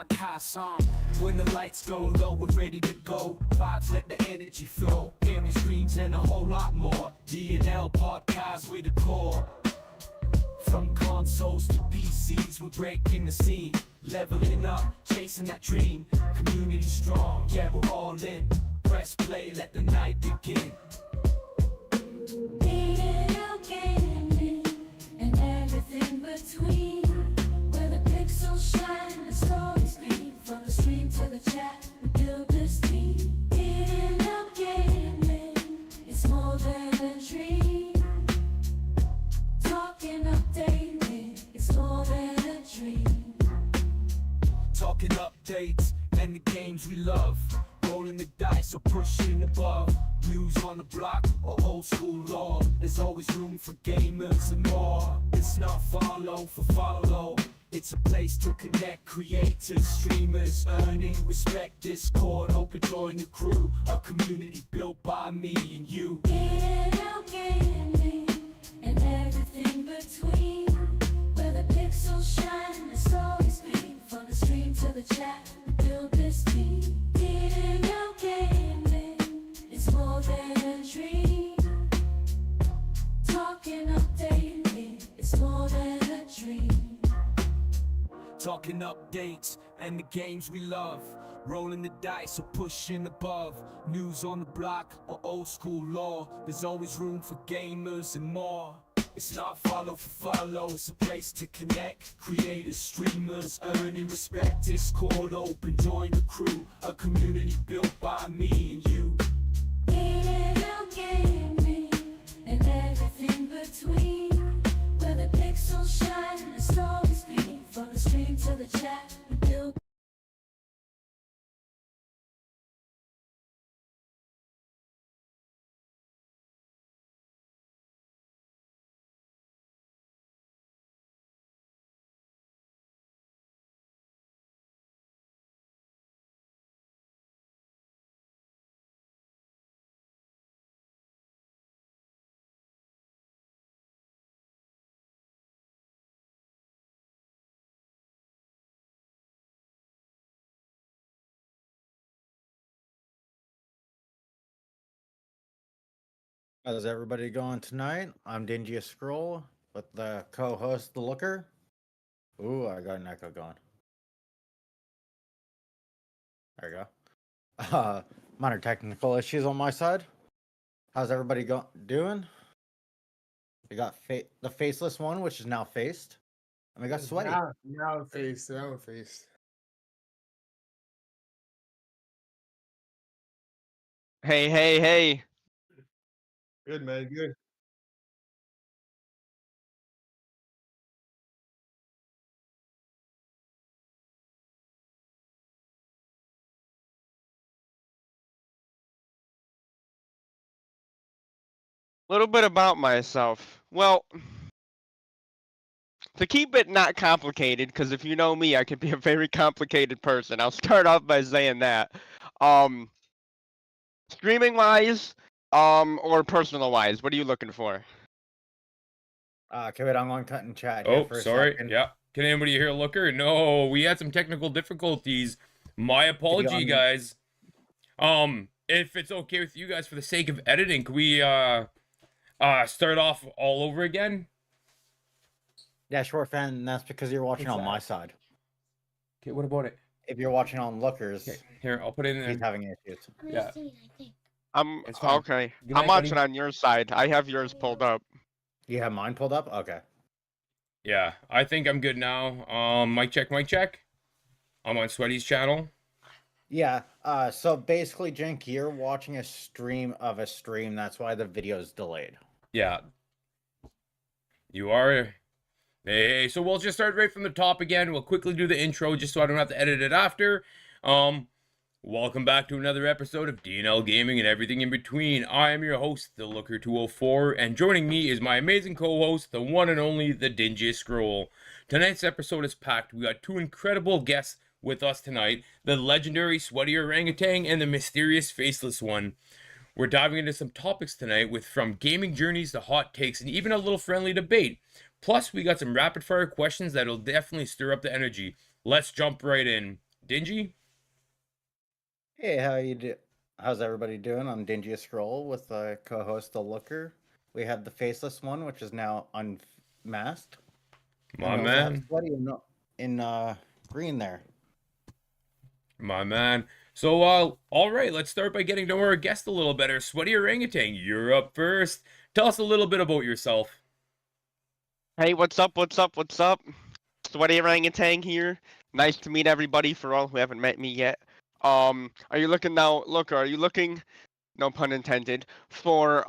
podcast on. When the lights go low, we're ready to go. Vibes, let the energy flow. Gaming streams and a whole lot more. D&L podcast with the core. From consoles to PCs, we're breaking the scene. Leveling up, chasing that dream. Community strong, yeah, we're all in. Press play, let the night begin. D&L Gaming and everything between. Where the pixels shine and stories gleam. From the stream to the chat, we build this team. D&L Gaming, it's more than a dream. Talking updating, it's more than a dream. Talking updates and the games we love. Rolling the dice or pushing above. News on the block or old school law. There's always room for gamers and more. It's not follow for follow. It's a place to connect creators, streamers, earning respect. Discord, open join the crew. A community built by me and you. D&L Gaming and everything between. Where the pixels shine and the stories gleam. From the stream to the chat, we build this team. D&L Gaming, it's more than a dream. Talking updating, it's more than a dream. Talking updates and the games we love. Rolling the dice or pushing above. News on the block or old school law. There's always room for gamers and more. It's not follow for follow, it's a place to connect. Creators, streamers, earning respect. Discord open, join the crew. A community built by me and you. D&L Gaming and everything between. Where the pixels shine and the stories gleam. From the stream to the chat, we build. How's everybody going tonight? I'm DingiestScroll with the co-host, The Looker. Ooh, I got an echo going. There you go. Minor technical issues on my side. How's everybody doing? We got the Faceless One, which is now faced. And we got Sweaty. Now faced. Hey. Good, man. Good. A little bit about myself. Well, to keep it not complicated, because if you know me, I can be a very complicated person. I'll start off by saying that. Streaming wise, or personal wise, what are you looking for? Okay, wait, I'm going to cut and chat here Oh, for a sorry. second. Yeah. Can anybody hear Looker? No, we had some technical difficulties. My apology, guys. If it's okay with you guys, for the sake of editing, could we start off all over again? Yeah, sure, fan. That's because you're watching on my side. Okay, what about it? If you're watching on Looker's, Okay, here, I'll put it in he's there. having issues. Yeah. It's fine. Okay. Good I'm night, buddy. watching on your side. I have yours pulled up. You have mine pulled up? Okay. Yeah, I think I'm good now. Mic check. I'm on Sweaty's channel. Yeah, so basically, Jink, you're watching a stream of a stream. That's why the video's delayed. Yeah. You are. Hey, so we'll just start right from the top again. We'll quickly do the intro just so I don't have to edit it after. Welcome back to another episode of D&L Gaming and Everything in Between. I am your host, The Looker 204, and joining me is my amazing co-host, the one and only, the DingiestScroll. Tonight's episode is packed. We got two incredible guests with us tonight, the legendary Sweaty Orangutan and the mysterious Faceless One. We're diving into some topics tonight with from gaming journeys to hot takes and even a little friendly debate. Plus, we got some rapid fire questions that'll definitely stir up the energy. Let's jump right in. Dingy. Hey, how's everybody doing? I'm DingiestScroll with co-host The Looker. We have the Faceless One, which is now unmasked. My And we also have man. Sweaty in green there. My man. So, all right, let's start by getting to know our guest a little better. Sweaty Orangutan, you're up first. Tell us a little bit about yourself. Hey, what's up? What's up? What's up? Sweaty Orangutan here. Nice to meet everybody. For all who haven't met me yet, are you looking now? Look, are you looking? No pun intended. For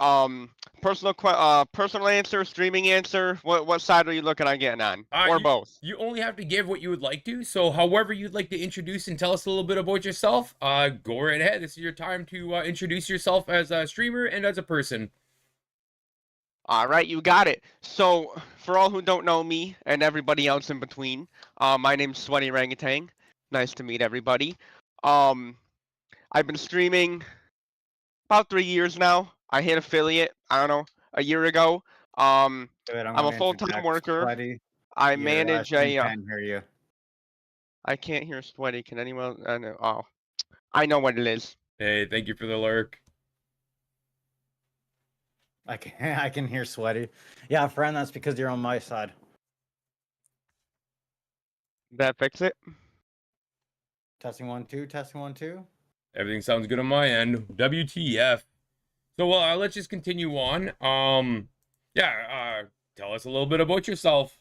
personal answer, streaming answer. What side are you looking on getting on, or You, both? you only have to give what you would like to. So, however you'd like to introduce and tell us a little bit about yourself, go right ahead. This is your time to introduce yourself as a streamer and as a person. All right, you got it. So, for all who don't know me and everybody else in between, my name's Sweaty Orangutan. Nice to meet everybody. Um, I've been streaming about 3 years now. I hit affiliate, I don't know, a year ago. Good, I'm a gonna full-time interject. worker. Sweaty, I your manage stream a. can't hear you. I can't hear Sweaty. Can anyone? I know. Oh, I know what it is. Hey, thank you for the lurk. I can hear Sweaty. Yeah, friend, that's because you're on my side. That fix it? Testing 1 2, testing 1 2. Everything sounds good on my end. WTF. So, let's just continue on. Tell us a little bit about yourself.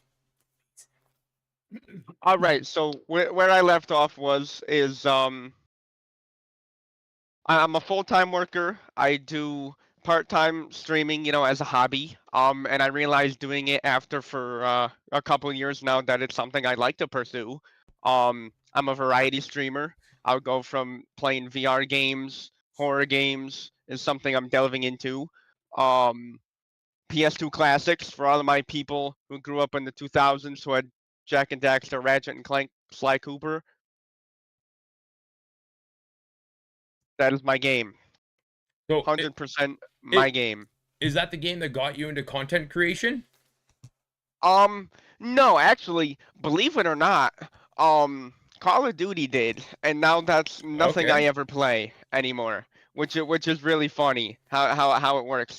All right. So where I left off is I'm a full-time worker. I do part-time streaming, as a hobby. And I realized doing it after for a couple of years now that it's something I'd like to pursue. I'm a variety streamer. I'll go from playing VR games, horror games is something I'm delving into. PS2 classics for all of my people who grew up in the 2000s who had Jack and Daxter, Ratchet and Clank, Sly Cooper. That is my game. So, 100% my it- game. is that the game that got you into content creation? No, actually, believe it or not, Call of Duty did, and now that's nothing I Okay. ever play anymore, which is really funny how it works,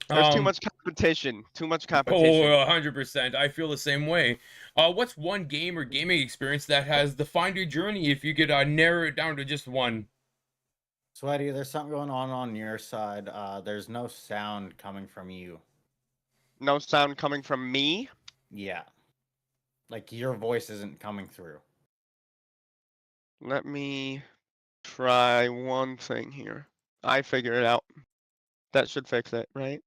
There's too much competition, too much competition. 100%. I feel the same way. What's one game or gaming experience that has defined your journey if you could narrow it down to just one? Sweaty, there's something going on your side. There's no sound coming from you. No sound coming from me? Yeah. Like your voice isn't coming through. Let me try one thing here. I figured it out. That should fix it, right?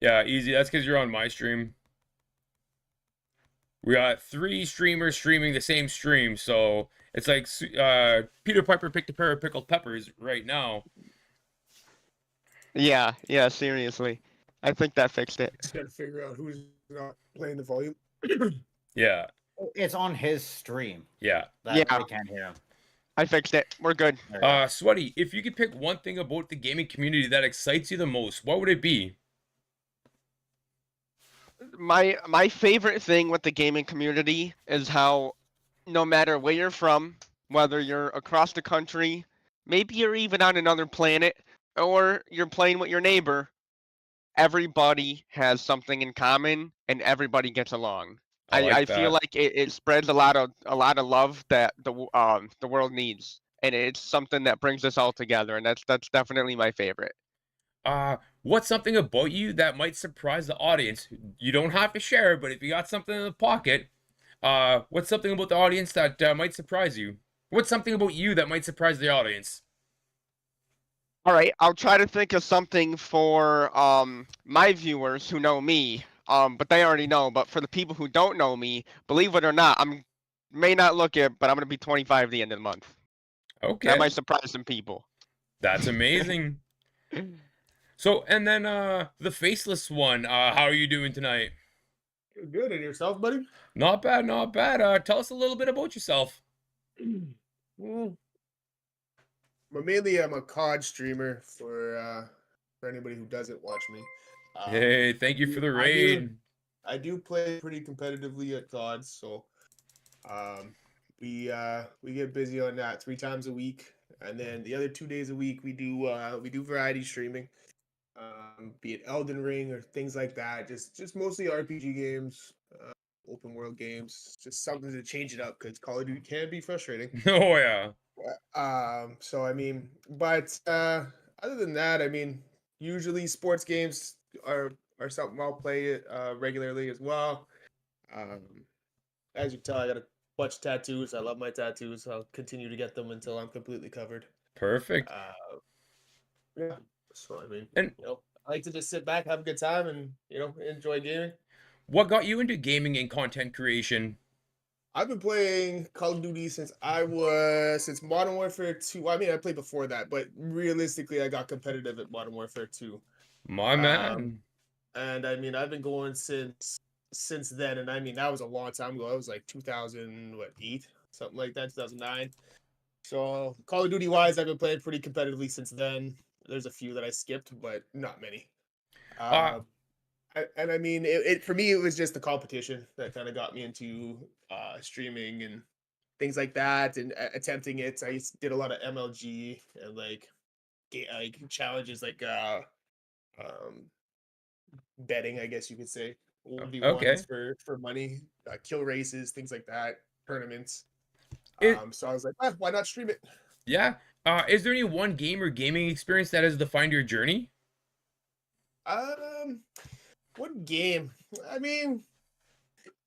Yeah, easy. That's because you're on my stream. We got 3 streamers streaming the same stream, so it's like Peter Piper picked a pair of pickled peppers right now. Yeah, seriously. I think that fixed it. Just gotta figure out who's not playing the volume. Yeah, It's on his stream. yeah. That Yeah. they can't hear him. I fixed it. We're good. There you go. Sweaty, if you could pick one thing about the gaming community that excites you the most, what would it be? My favorite thing with the gaming community is how no matter where you're from, whether you're across the country, maybe you're even on another planet, or you're playing with your neighbor, everybody has something in common and everybody gets along. I like I feel that. like it spreads a lot of love that the world needs, and it's something that brings us all together, and that's definitely my favorite. What's something about you that might surprise the audience? You don't have to share, but if you got something in the pocket, what's something about the audience that might surprise you? What's something about you that might surprise the audience? All right, I'll try to think of something for my viewers who know me, but they already know. But for the people who don't know me, believe it or not, may not look it, but I'm gonna be 25 at the end of the month. Okay, That might surprise some people. that's amazing. So, and then the Faceless One, how are you doing tonight? Good, and yourself, buddy? Not bad, not bad. Tell us a little bit about yourself. Well, but mainly I'm a COD streamer for anybody who doesn't watch me. Hey, thank you for the raid. I do play pretty competitively at COD, so we get busy on that 3 times a week, and then the other 2 days a week we do variety streaming, be it Elden Ring or things like that. Just mostly RPG games, open world games, just something to change it up because Call of Duty can be frustrating. Oh yeah. So I mean, but other than that, I mean, usually sports games are something I'll play regularly as well. Um, as you can tell, I got a bunch of tattoos. I love my tattoos. I'll continue to get them until I'm completely covered. Perfect. Yeah. So I mean, And I like to just sit back, have a good time, and enjoy gaming. what got you into gaming and content creation? I've been playing Call of Duty since Modern Warfare 2. I mean, I played before that, but realistically, I got competitive at Modern Warfare 2. My man. And I mean, I've been going since then, and I mean, that was a long time ago. That was like 2008, something like that, 2009. So Call of Duty wise, I've been playing pretty competitively since then. There's a few that I skipped, but not many. And I mean, it for me, it was just the competition that kind of got me into streaming and things like that, and attempting it. I did a lot of MLG and like challenges, like um, betting, I guess you could say, 1v1s Okay. for money, kill races, things like that, tournaments. It, So I was like, why not stream it? yeah. Is there any one game or gaming experience that has defined your journey? What game? I mean,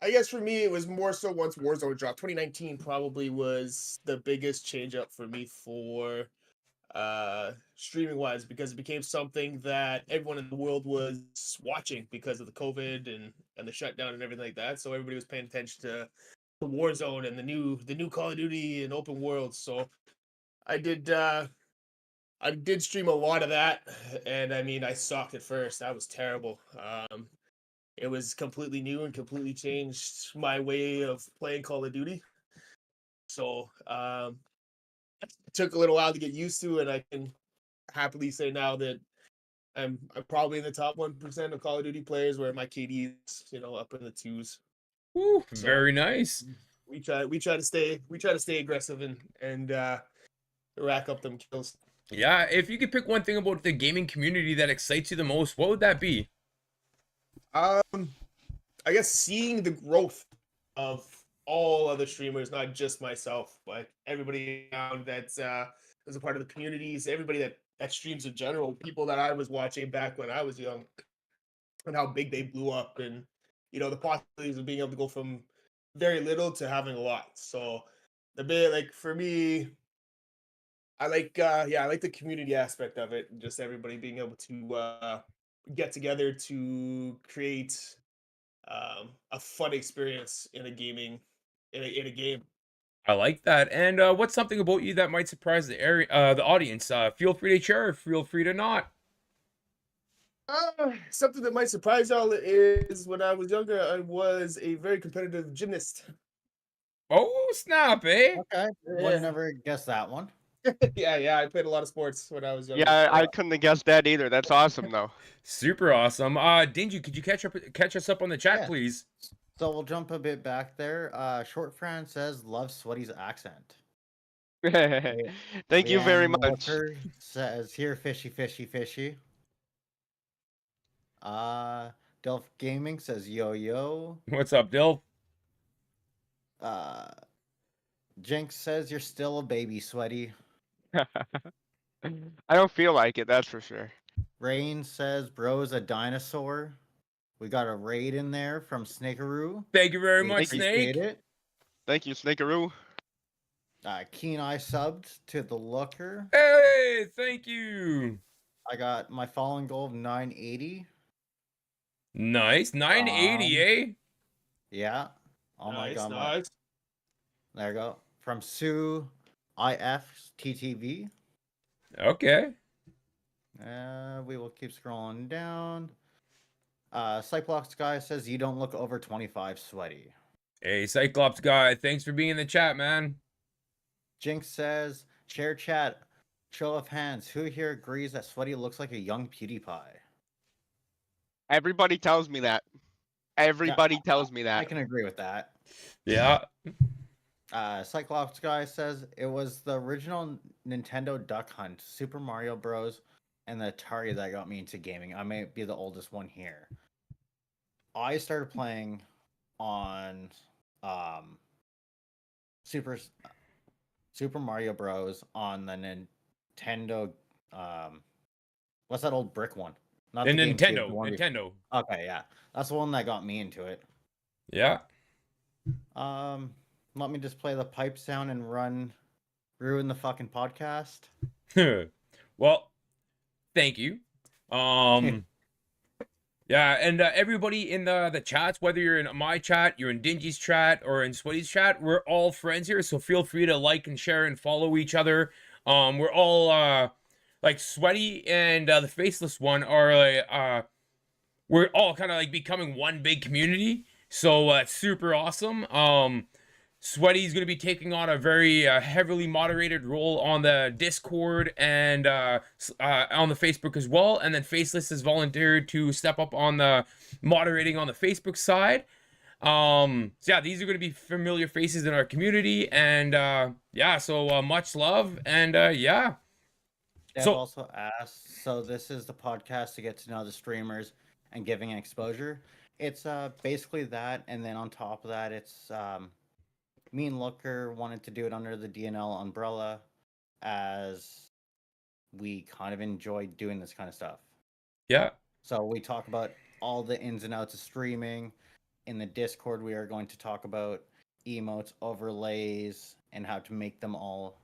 I guess for me, it was more so once Warzone dropped. 2019 probably was the biggest change up for me for streaming wise, because it became something that everyone in the world was watching because of the COVID and the shutdown and everything like that. So everybody was paying attention to Warzone and the new Call of Duty and open world. So I did stream a lot of that, and I mean, I sucked at first. That was terrible. It was completely new and completely changed my way of playing Call of Duty. So it took a little while to get used to, and I can happily say now that I'm probably in the top 1% of Call of Duty players, where my KD is up in the twos. Ooh, So very nice. we try to stay aggressive and rack up them kills. Yeah, if you could pick one thing about the gaming community that excites you the most, what would that be? I guess seeing the growth of all other streamers, not just myself, but everybody around that's is a part of the communities, everybody that streams in general, people that I was watching back when I was young, and how big they blew up, and the possibilities of being able to go from very little to having a lot. So the bit, like, for me, I like I like the community aspect of it, and just everybody being able to get together to create a fun experience in a game. I like that. And what's something about you that might surprise the audience? Feel free to share, feel free to not. Something that might surprise y'all is when I was younger, I was a very competitive gymnast. Oh, snap, eh? Okay, Yeah. would never guess that one. Yeah, I played a lot of sports when I was younger. Yeah, so, I couldn't have guessed that either. That's awesome, though. Super awesome. Dingy, could you catch us up on the chat, Yeah. please? So we'll jump a bit back there. Short Fran says, love Sweaty's accent. Thank you very Leanne much. Walker says, here, fishy, fishy, fishy. Delph Gaming says, yo, yo. What's up, Dill? Jinx says, you're still a baby, Sweaty. I don't feel like it, that's for sure. Rain says, bro's a dinosaur. We got a raid in there from Snakeroo. Thank you very We much, appreciate Snake. it. Thank you, Snakeroo. Keen Eye subbed to the Looker. Hey, thank you. I got my fallen goal of 980. Nice. 980, eh? Yeah. Oh my nice, god. nice. There you go. From Sue IFTTV. Okay. We will keep scrolling down. Cyclops guy says you don't look over 25, Sweaty. Hey, Cyclops guy, thanks for being in the chat, man. Jinx says, share chat, show of hands. Who here agrees that Sweaty looks like a young PewDiePie? Everybody tells me that. Everybody tells me that. I can agree with that. Yeah. Cyclops guy says it was the original Nintendo Duck Hunt, Super Mario Bros, and the Atari that got me into gaming. I may be the oldest one here. I started playing on Super Super Mario Bros on the Nintendo. What's that old brick one? Not The GameCube, Nintendo. the one Nintendo. Okay, yeah, that's the one that got me into it. Yeah. Let me just play the pipe sound and ruin the fucking podcast. Well, thank you. Yeah, and everybody in the chats, whether you're in my chat, you're in Dingy's chat, or in Sweaty's chat, we're all friends here, so feel free to like and share and follow each other. We're all like Sweaty and the Faceless One are we're all kind of like becoming one big community, so it's super awesome. Sweaty's going to be taking on a very heavily moderated role on the Discord and on the Facebook as well. And then Faceless has volunteered to step up on the moderating on the Facebook side. So yeah, these are going to be familiar faces in our community. And yeah, so much love. And yeah. Deb So also asked, so this is the podcast to get to know the streamers and giving exposure. It's basically that, and then on top of that, it's me and Looker wanted to do it under the D&L umbrella, as we kind of enjoy doing this kind of stuff. yeah. So we talk about all the ins and outs of streaming. In the Discord, we are going to talk about emotes, overlays, and how to make them all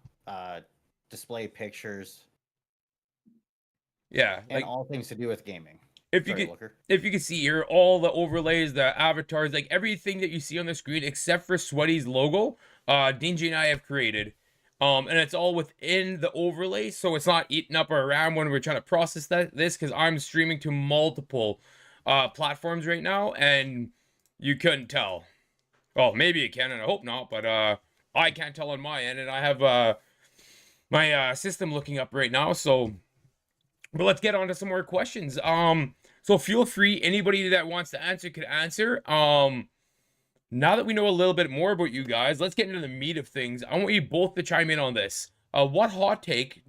display pictures. Yeah. And all things to do with gaming. If you can see here, all the overlays, the avatars, like everything that you see on the screen except for Sweaty's logo, Dingy and I have created. And it's all within the overlay, so it's not eating up our RAM when we're trying to process this, because I'm streaming to multiple platforms right now, and you couldn't tell. Well, maybe you can, and I hope not, but I can't tell on my end, and I have my system looking up right now, so... But let's get on to some more questions. So feel free, anybody that wants to answer could answer. Now that we know a little bit more about you guys, let's get into the meat of things. I want you both to chime in on this. What's a hot take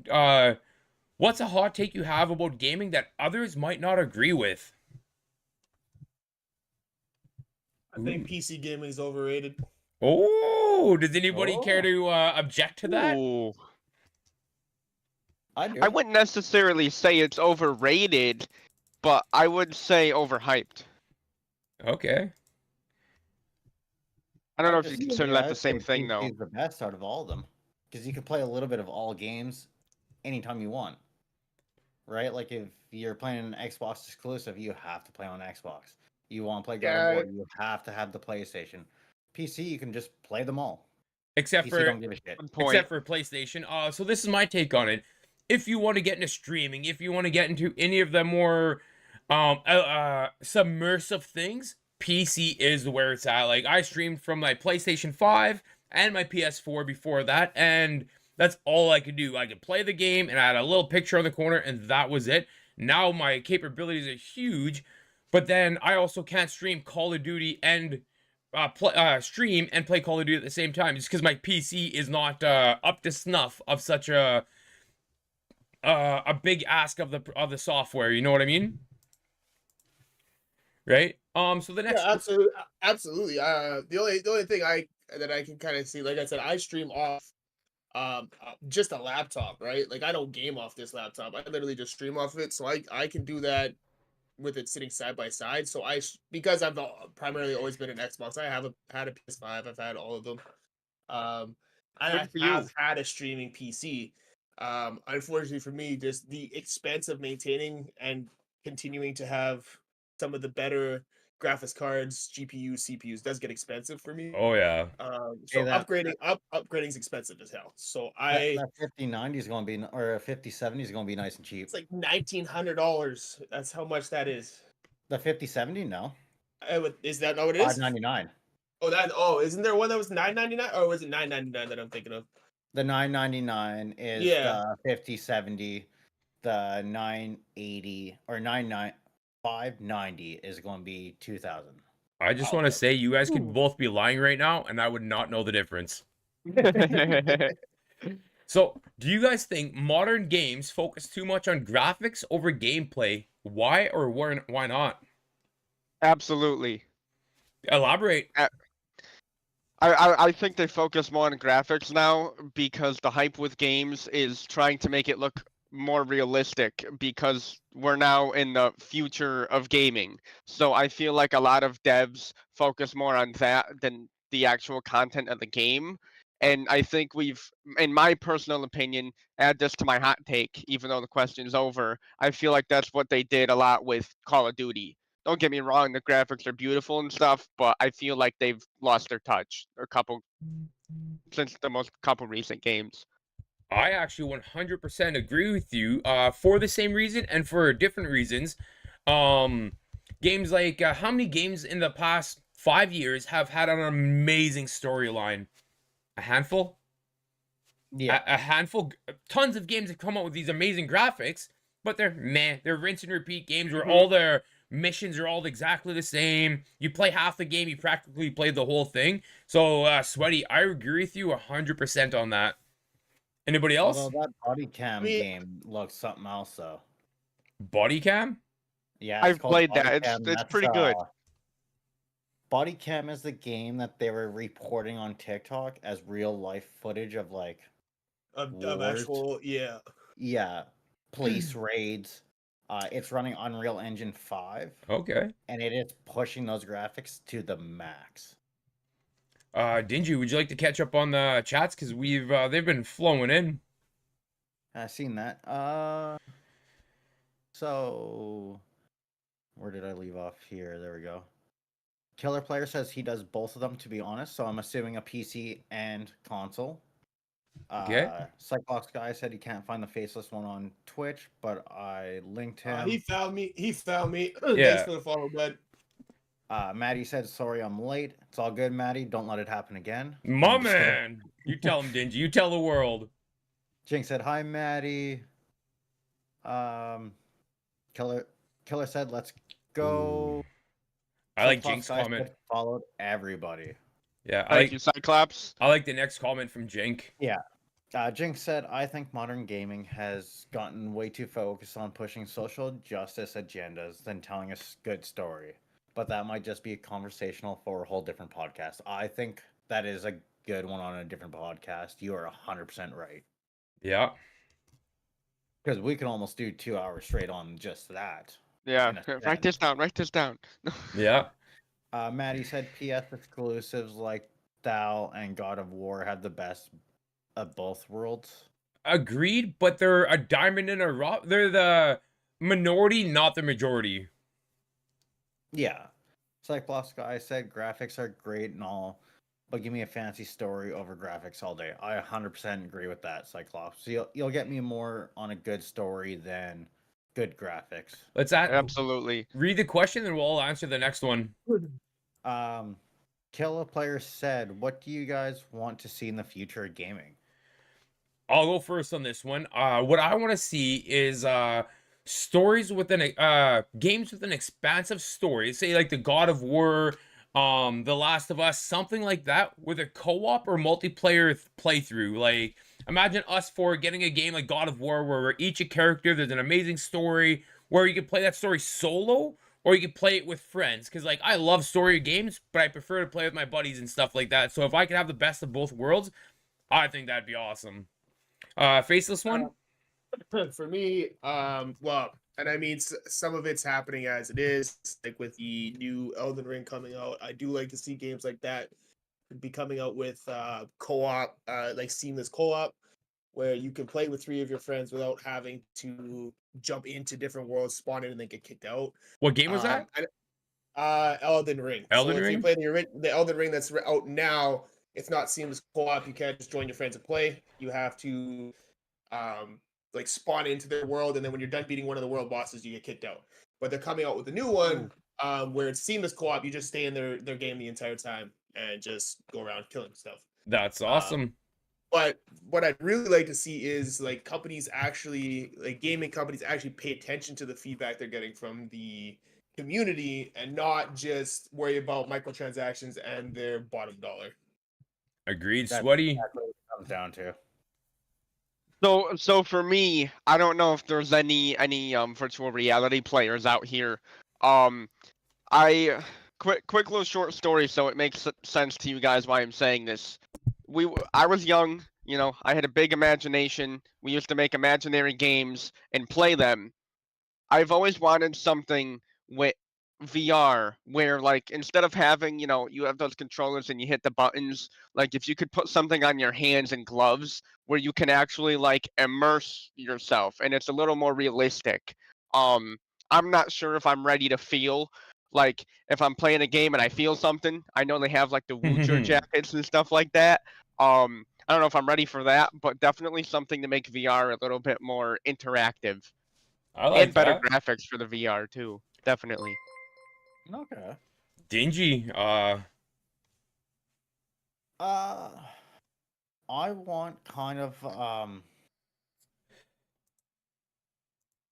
you have about gaming that others might not agree with? I think PC gaming is overrated. Oh, does anybody care to object to that? Ooh. I wouldn't necessarily say it's overrated, but I would say overhyped. Okay. I don't know if you consider that the same thing, though. He's the best out of all of them, because you can play a little bit of all games anytime you want, right? Like if you're playing an Xbox exclusive, you have to play on Xbox. You want to play God of War, you have to have the PlayStation. PC, you can just play them all. Except PC for don't give a shit. Except for PlayStation. So this is my take on it. If you want to get into streaming, if you want to get into any of the more submersive things, PC is where it's at. Like, I streamed from my PlayStation 5 and my PS4 before that, and that's all I could do. I could play the game, and I had a little picture on the corner, and that was it. Now my capabilities are huge, but then I also can't stream Call of Duty and stream and play Call of Duty at the same time, just because my PC is not up to snuff of such a big ask of the software. You know what I mean? Right. So the next. Yeah, absolutely. The only thing that I can kind of see, like I said, I stream off just a laptop, right? Like, I don't game off this laptop. I literally just stream off of it, so I can do that with it sitting side by side. So because I've primarily always been an Xbox, I have had a PS5. I've had all of them. I have had a streaming PC. Unfortunately for me, just the expense of maintaining and continuing to have some of the better graphics cards, GPUs, CPUs does get expensive for me. Oh yeah. So upgrading is expensive as hell. So that 5090 is going to be, or a 5070 is going to be nice and cheap. It's like $1,900. That's how much that is. The 5070, no. Is that not what it is? $599. Isn't there one that was $999, or was it $999 that I'm thinking of? The $999 is the 5070. The 980 or 590 is going to be $2,000. I just want to say, you guys could both be lying right now, and I would not know the difference. So, do you guys think modern games focus too much on graphics over gameplay? Why or why not? Absolutely. Elaborate. I think they focus more on graphics now because the hype with games is trying to make it look more realistic because we're now in the future of gaming. So I feel like a lot of devs focus more on that than the actual content of the game. And I think we've, in my personal opinion, add this to my hot take, even though the question's over. I feel like that's what they did a lot with Call of Duty. Don't get me wrong, the graphics are beautiful and stuff, but I feel like they've lost their touch since the most couple recent games. I actually 100% agree with you for the same reason and for different reasons. Um, Games like how many games in the past 5 years have had an amazing storyline? A handful? Yeah. A handful? Tons of games have come out with these amazing graphics, but they're meh. They're rinse and repeat games where all their missions are all exactly the same. You play half the game, you practically played the whole thing. So, Sweaty, I agree with you 100% on that. Anybody else? Although that body cam mean- game looks something else, though. Body cam? Yeah, it's I've called played Body that. Cam. It's That's, pretty good. Body cam is the game that they were reporting on TikTok as real life footage of like Of wars. actual, yeah. Police raids. It's running Unreal Engine 5, Okay. and it is pushing those graphics to the max. Dingy, would you like to catch up on the chats? Because they've been flowing in. I've seen that. So where did I leave off here? There we go. Killer Player says he does both of them, to be honest. So I'm assuming a PC and console. Okay. Cyclops Guy said he can't find the Faceless One on Twitch, but I linked him. He found me. Thanks Yeah. for the follow, bud. Maddie said, sorry I'm late. It's all good, Maddie. Don't let it happen again. My I'm just kidding. man. You tell him, Dingy. You tell the world. Jinx said, hi, Maddie. Killer said, let's go. I like Cyclops Jinx' Guy comment. said, followed everybody. Yeah, Thank you, Cyclops. I like the next comment from Jink. Jinx said, I think modern gaming has gotten way too focused on pushing social justice agendas than telling a good story. But that might just be conversational for a whole different podcast. I think that is a good one on a different podcast. You are 100% right. Yeah. Because we can almost do 2 hours straight on just that. Yeah, in a write sense. this down. Write this down. Yeah. Maddie said PS exclusives like Thou and God of War have the best of both worlds. Agreed, but they're a diamond in a rough. They're the minority, not the majority. Yeah. Cyclops Guy said graphics are great and all, but give me a fancy story over graphics all day. I 100% agree with that, Cyclops. So you'll get me more on a good story than good graphics. Let's Absolutely. read the question, and we'll all answer the next one. Killer Player said, what do you guys want to see in the future of gaming? I'll go first on this one. What I want to see is stories within games with an expansive story. Say like the God of War, The Last of Us, something like that, with a co-op or multiplayer playthrough. Like imagine us for getting a game like God of War, where we're each a character. There's an amazing story where you can play that story solo, or you can play it with friends. Because like I love story games, but I prefer to play with my buddies and stuff like that. So if I could have the best of both worlds, I think that'd be awesome. Faceless One? For me, well, and I mean, some of it's happening as it is, like with the new Elden Ring coming out. I do like to see games like that be coming out with co-op, like seamless co-op, where you can play with 3 of your friends without having to jump into different worlds, spawn in, and then get kicked out. What game was that? Elden Ring. Elden so Ring? if you play the Elden Ring that's out now, it's not seamless co-op. You can't just join your friends and play. You have to like spawn into their world, and then when you're done beating one of the world bosses, you get kicked out. But they're coming out with a new one where it's seamless co-op. You just stay in their game the entire time and just go around killing stuff. That's awesome. But what I'd really like to see is like companies actually, like gaming companies actually pay attention to the feedback they're getting from the community and not just worry about microtransactions and their bottom dollar. Agreed, That's Sweaty. exactly what it comes down to. So for me, I don't know if there's any virtual reality players out here. Um, I quick little short story, so it makes sense to you guys why I'm saying this. I was young, you know, I had a big imagination. We used to make imaginary games and play them. I've always wanted something with VR where, like, instead of having, you know, you have those controllers and you hit the buttons, like if you could put something on your hands and gloves where you can actually like immerse yourself and it's a little more realistic. Um I'm not sure if I'm ready to feel like if I'm playing a game and I feel something. I know they have like the Woocher jackets and stuff like that. I don't know if I'm ready for that, but definitely something to make VR a little bit more interactive I like and better that. graphics for the VR too. Definitely. Okay. Dingy. Uh, I want kind of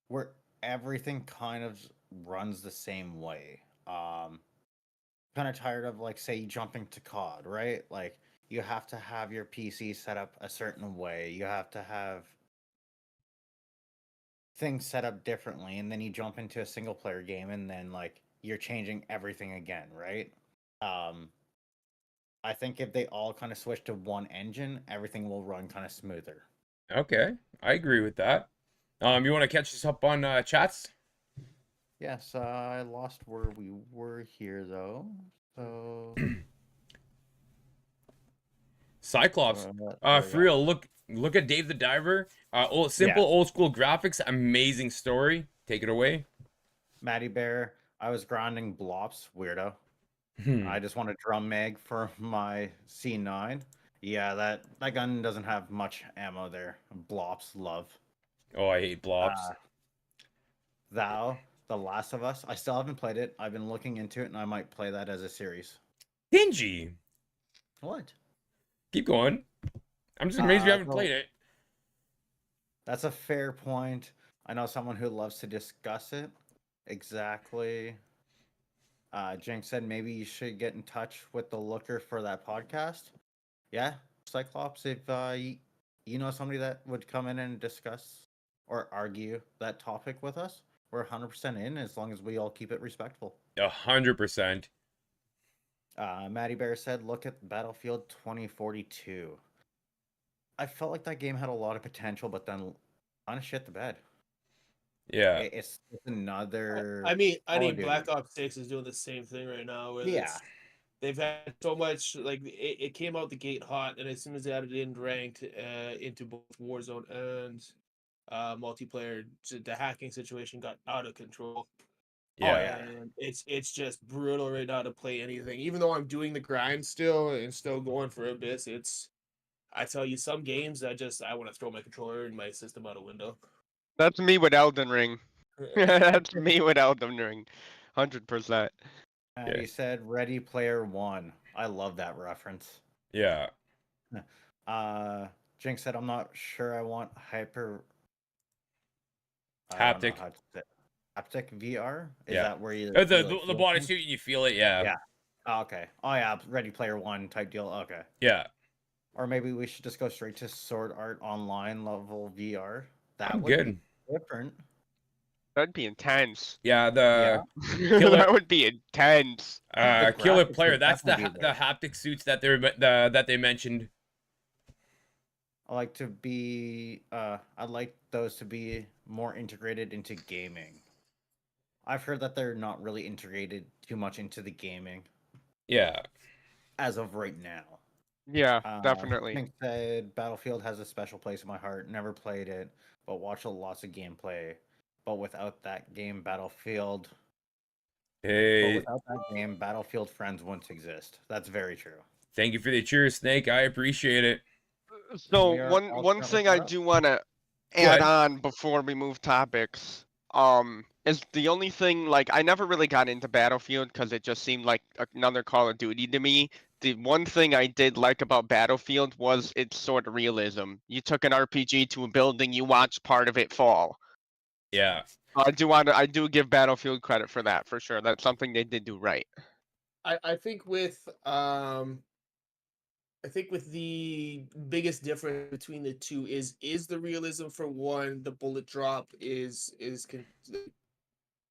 where everything kind of runs the same way. Kind of tired of like say jumping to COD, right? Like you have to have your PC set up a certain way. You have to have things set up differently, and then you jump into a single player game, and then like you're changing everything again, right? Um, I think if they all kind of switch to one engine, everything will run kind of smoother. Okay, I agree with that. You want to catch us up on chats? Yes, I lost where we were here though. So Cyclops. there we For go. real, look at Dave the Diver. Simple old school graphics, amazing story. Take it away. Matty Bear, I was grinding blops, weirdo. I just want a drum mag for my C9. Yeah, that gun doesn't have much ammo there. Blops love. Oh, I hate blobs. Thou, The Last of Us. I still haven't played it. I've been looking into it, and I might play that as a series. Dingy. What? Keep going. I'm just amazed you haven't So played it. that's a fair point. I know someone who loves to discuss it. Exactly. Jinx said maybe you should get in touch with the looker for that podcast. Yeah, Cyclops, if you know somebody that would come in and discuss or argue that topic with us, we're 100% in as long as we all keep it respectful. 100%. Matty Bear said, look at Battlefield 2042. I felt like that game had a lot of potential, but then kind of shit the bed. Yeah. It's another. I mean, Call of Duty. Black Ops 6 is doing the same thing right now. Where Yeah. they've had so much, like, it came out the gate hot, and as soon as they added in ranked into both Warzone and multiplayer, the hacking situation got out of control. Yeah. And it's just brutal right now to play anything. Even though I'm doing the grind still and still going for Abyss, I tell you, some games I want to throw my controller and my system out a window. That's me with Elden Ring. That's me with Elden Ring. 100%. And he said Ready Player One. I love that reference. Yeah. Jinx said I'm not sure I want hyper Haptic. Haptic VR? Is Yeah. that where you The body suit and you feel it, yeah. Yeah. Oh, okay. Oh yeah, Ready Player One type deal. Okay. Yeah. Or maybe we should just go straight to Sword Art Online level VR. That I'm would good. be different. That'd be intense. Yeah, That would be intense. Killer graphics Player. would That's the definitely be there. haptic suits that they mentioned. I like to be I'd like those to be more integrated into gaming. I've heard that they're not really integrated too much into the gaming Yeah. as of right now. Yeah, definitely. Pink said Battlefield has a special place in my heart. Never played it, but watched lots of gameplay. But without that game, Battlefield Friends wouldn't exist. That's very true. Thank you for the cheers, Snake. I appreciate it. So We are one thing I do want to ahead. add on before we move topics, is the only thing, like, I never really got into Battlefield because it just seemed like another Call of Duty to me. The one thing I did like about Battlefield was its sort of realism. You took an RPG to a building, you watched part of it fall. Yeah. I do give Battlefield credit for that, for sure. That's something they did do right. I think with I think with the biggest difference between the two is the realism. For one, the bullet drop is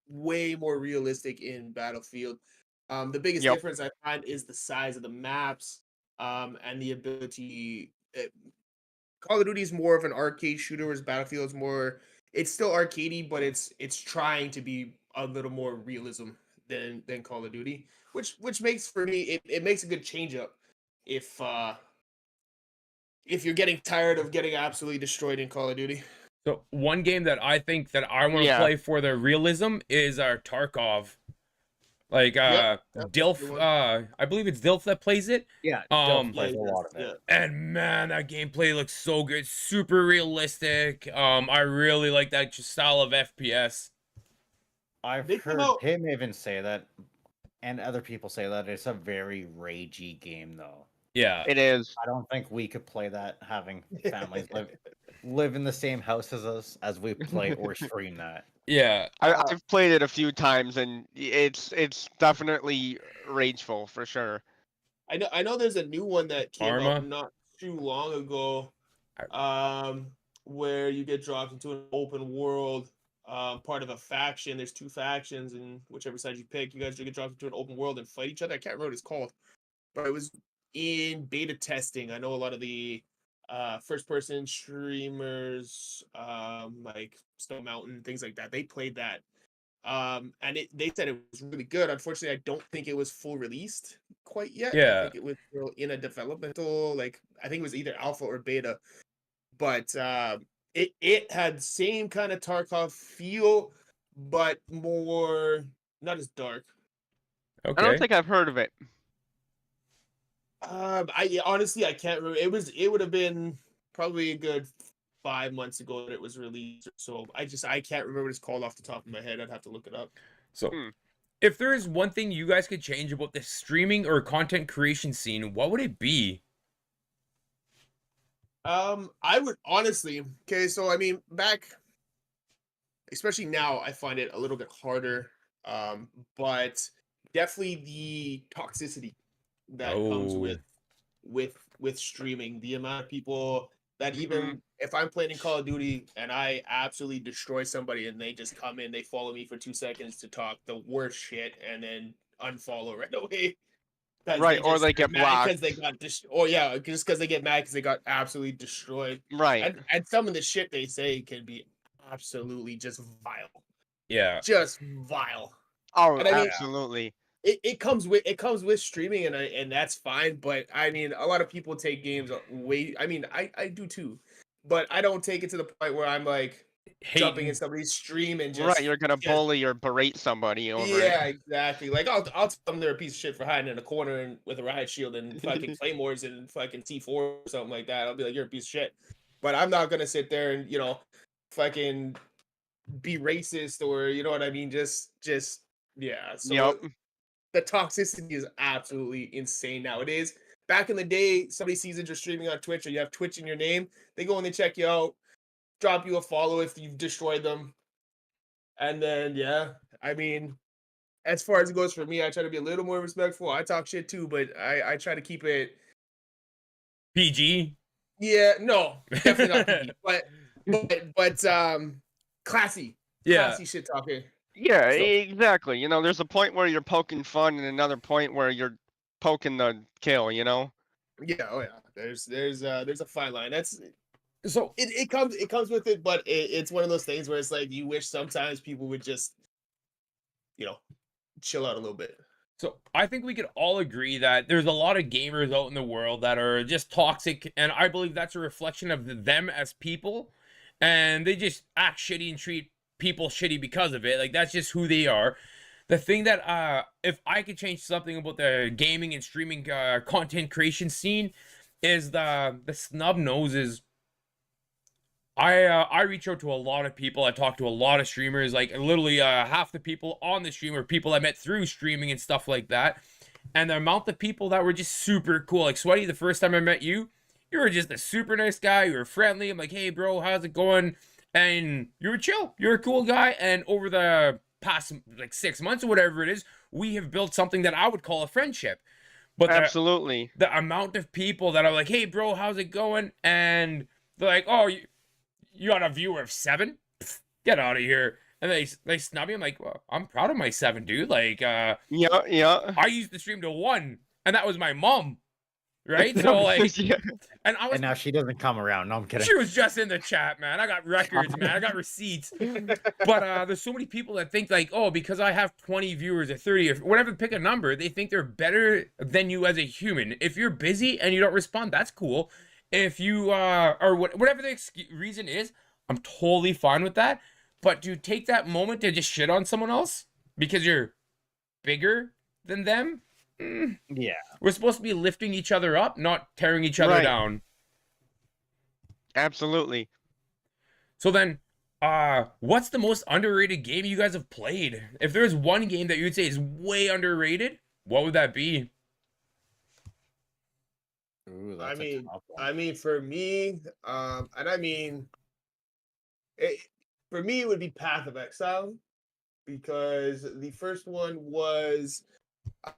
way more realistic in Battlefield. The biggest Yep. difference I find is the size of the maps, and the ability. Call of Duty is more of an arcade shooter, whereas Battlefield is more. It's still arcadey, but it's trying to be a little more realism than Call of Duty, which makes for me it makes a good change up if you're getting tired of getting absolutely destroyed in Call of Duty. So one game that I think that I want to Yeah. play for the realism is Tarkov. Like Yep, that's a good Dilf, one. I believe it's Dilf that plays it. Yeah, Um, Delph plays a lot of it. Yeah. And man, that gameplay looks so good, super realistic. I really like that style of FPS. I've They come heard out- him even say that, and other people say that it's a very ragey game, though. Yeah. It is. I don't think we could play that having families live in the same house as us as we play or stream that. Yeah. I've played it a few times, and it's definitely rageful for sure. I know there's a new one that came Arma? out not too long ago, where you get dropped into an open world, part of a faction. There's two factions, and whichever side you pick, you guys get dropped into an open world and fight each other. I can't remember what it's called, but it was in beta testing. I know a lot of the first person streamers, like Stone Mountain, things like that, they played that. And they said it was really good. Unfortunately, I don't think it was full released quite yet. I Yeah. think it was still in a developmental, like I think it was either alpha or beta. But it had same kind of Tarkov feel, but more not as dark. I Okay. don't think I've heard of it. Honestly I can't remember. It would have been probably a good 5 months ago that it was released. So I can't remember what it's called off the top of my head. I'd have to look it up. So, if there is one thing you guys could change about the streaming or content creation scene, what would it be? I would honestly. Okay, so I mean, back, especially now, I find it a little bit harder. But definitely the toxicity that comes Oh. with streaming. The amount of people that even if I'm playing Call of Duty and I absolutely destroy somebody and they just come in, they follow me for 2 seconds to talk the worst shit and then unfollow right away. Right, or they get blocked. because they got or yeah, just because they get mad because they got absolutely destroyed. Right. And some of the shit they say can be absolutely just vile, Yeah. just vile. Oh, And I mean- absolutely. It comes with streaming and that's fine. But I mean, a lot of people take games way. I mean, I do too, but I don't take it to the point where I'm like jumping in somebody's stream and just Right, you're gonna bully or berate somebody over yeah, it. exactly. Like I'll tell them they're a piece of shit for hiding in a corner and with a riot shield and fucking claymores and fucking C4 or something like that. I'll be like, you're a piece of shit. But I'm not gonna sit there and fucking be racist or you know what I mean. Just yeah. So Yep. the toxicity is absolutely insane nowadays. Back in the day, somebody sees that you're streaming on Twitch or you have Twitch in your name, they go and they check you out, drop you a follow if you've destroyed them. And then, yeah, I mean, as far as it goes for me, I try to be a little more respectful. I talk shit too, but I try to keep it. PG. Yeah, no, definitely not PG, but classy. Yeah. Classy shit talking. Yeah, So- exactly. There's a point where you're poking fun and another point where you're poking the kill, Yeah, oh yeah. There's a fine line. That's So it comes with it, but it's one of those things where it's like you wish sometimes people would just chill out a little bit. So I think we could all agree that there's a lot of gamers out in the world that are just toxic, and I believe that's a reflection of them as people, and they just act shitty and treat people shitty because of it. Like that's just who they are. The thing that if I could change something about the gaming and streaming content creation scene is the snub noses. I reach out to a lot of people. I talk to a lot of streamers. Like literally half the people on the stream are people I met through streaming and stuff like that. And the amount of people that were just super cool. Like Sweaty, the first time I met you, you were just a super nice guy. You were friendly. I'm like, hey bro, how's it going? And you were chill. You're a cool guy. And over the past like 6 months or whatever it is, we have built something that I would call a friendship. But Absolutely. the amount of people that are like, "Hey, bro, how's it going?" And they're like, "Oh, you got a viewer of 7? Pfft, get out of here!" And they snub me. I'm like, "Well, I'm proud of my 7, dude. Like, Yeah, yeah. I used to stream to 1, and that was my mom, right? So like, Yeah. and I was And now she doesn't come around. No, I'm kidding. she was just in the chat, man. I got records, man. I got receipts. But there's so many people that think like, oh, because I have 20 viewers or 30 or whatever, pick a number, they think they're better than you as a human. If you're busy and you don't respond, that's cool. If you or whatever the reason is, I'm totally fine with that. But to take that moment to just shit on someone else because you're bigger than them, Yeah. we're supposed to be lifting each other up, not tearing each other Right. down. Absolutely. So then, what's the most underrated game you guys have played? If there's one game that you'd say is way underrated, what would that be? Ooh, I that's a mean, tough one. for me, and I mean, it, for me, it would be Path of Exile because the first one was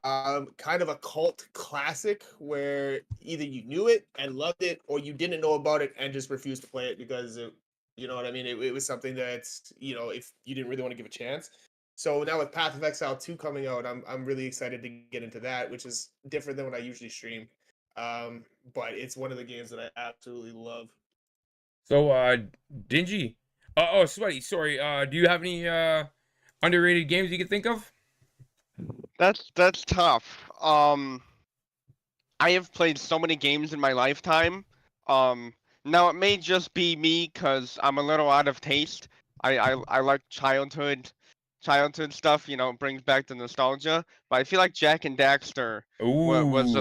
kind of a cult classic where either you knew it and loved it or you didn't know about it and just refused to play it because it, you know what I mean, it was something that, you know, if you didn't really want to give a chance. So now with Path of Exile 2 coming out, I'm really excited to get into that, which is different than what I usually stream. But it's one of the games that I absolutely love. So, Dingy. Oh, Sweaty, sorry. Do you have any underrated games you can think of? That's tough. I have played so many games in my lifetime. Now it may just be me because I'm a little out of taste. I like childhood stuff. You know, it brings back the nostalgia. But I feel like Jack and Daxter was a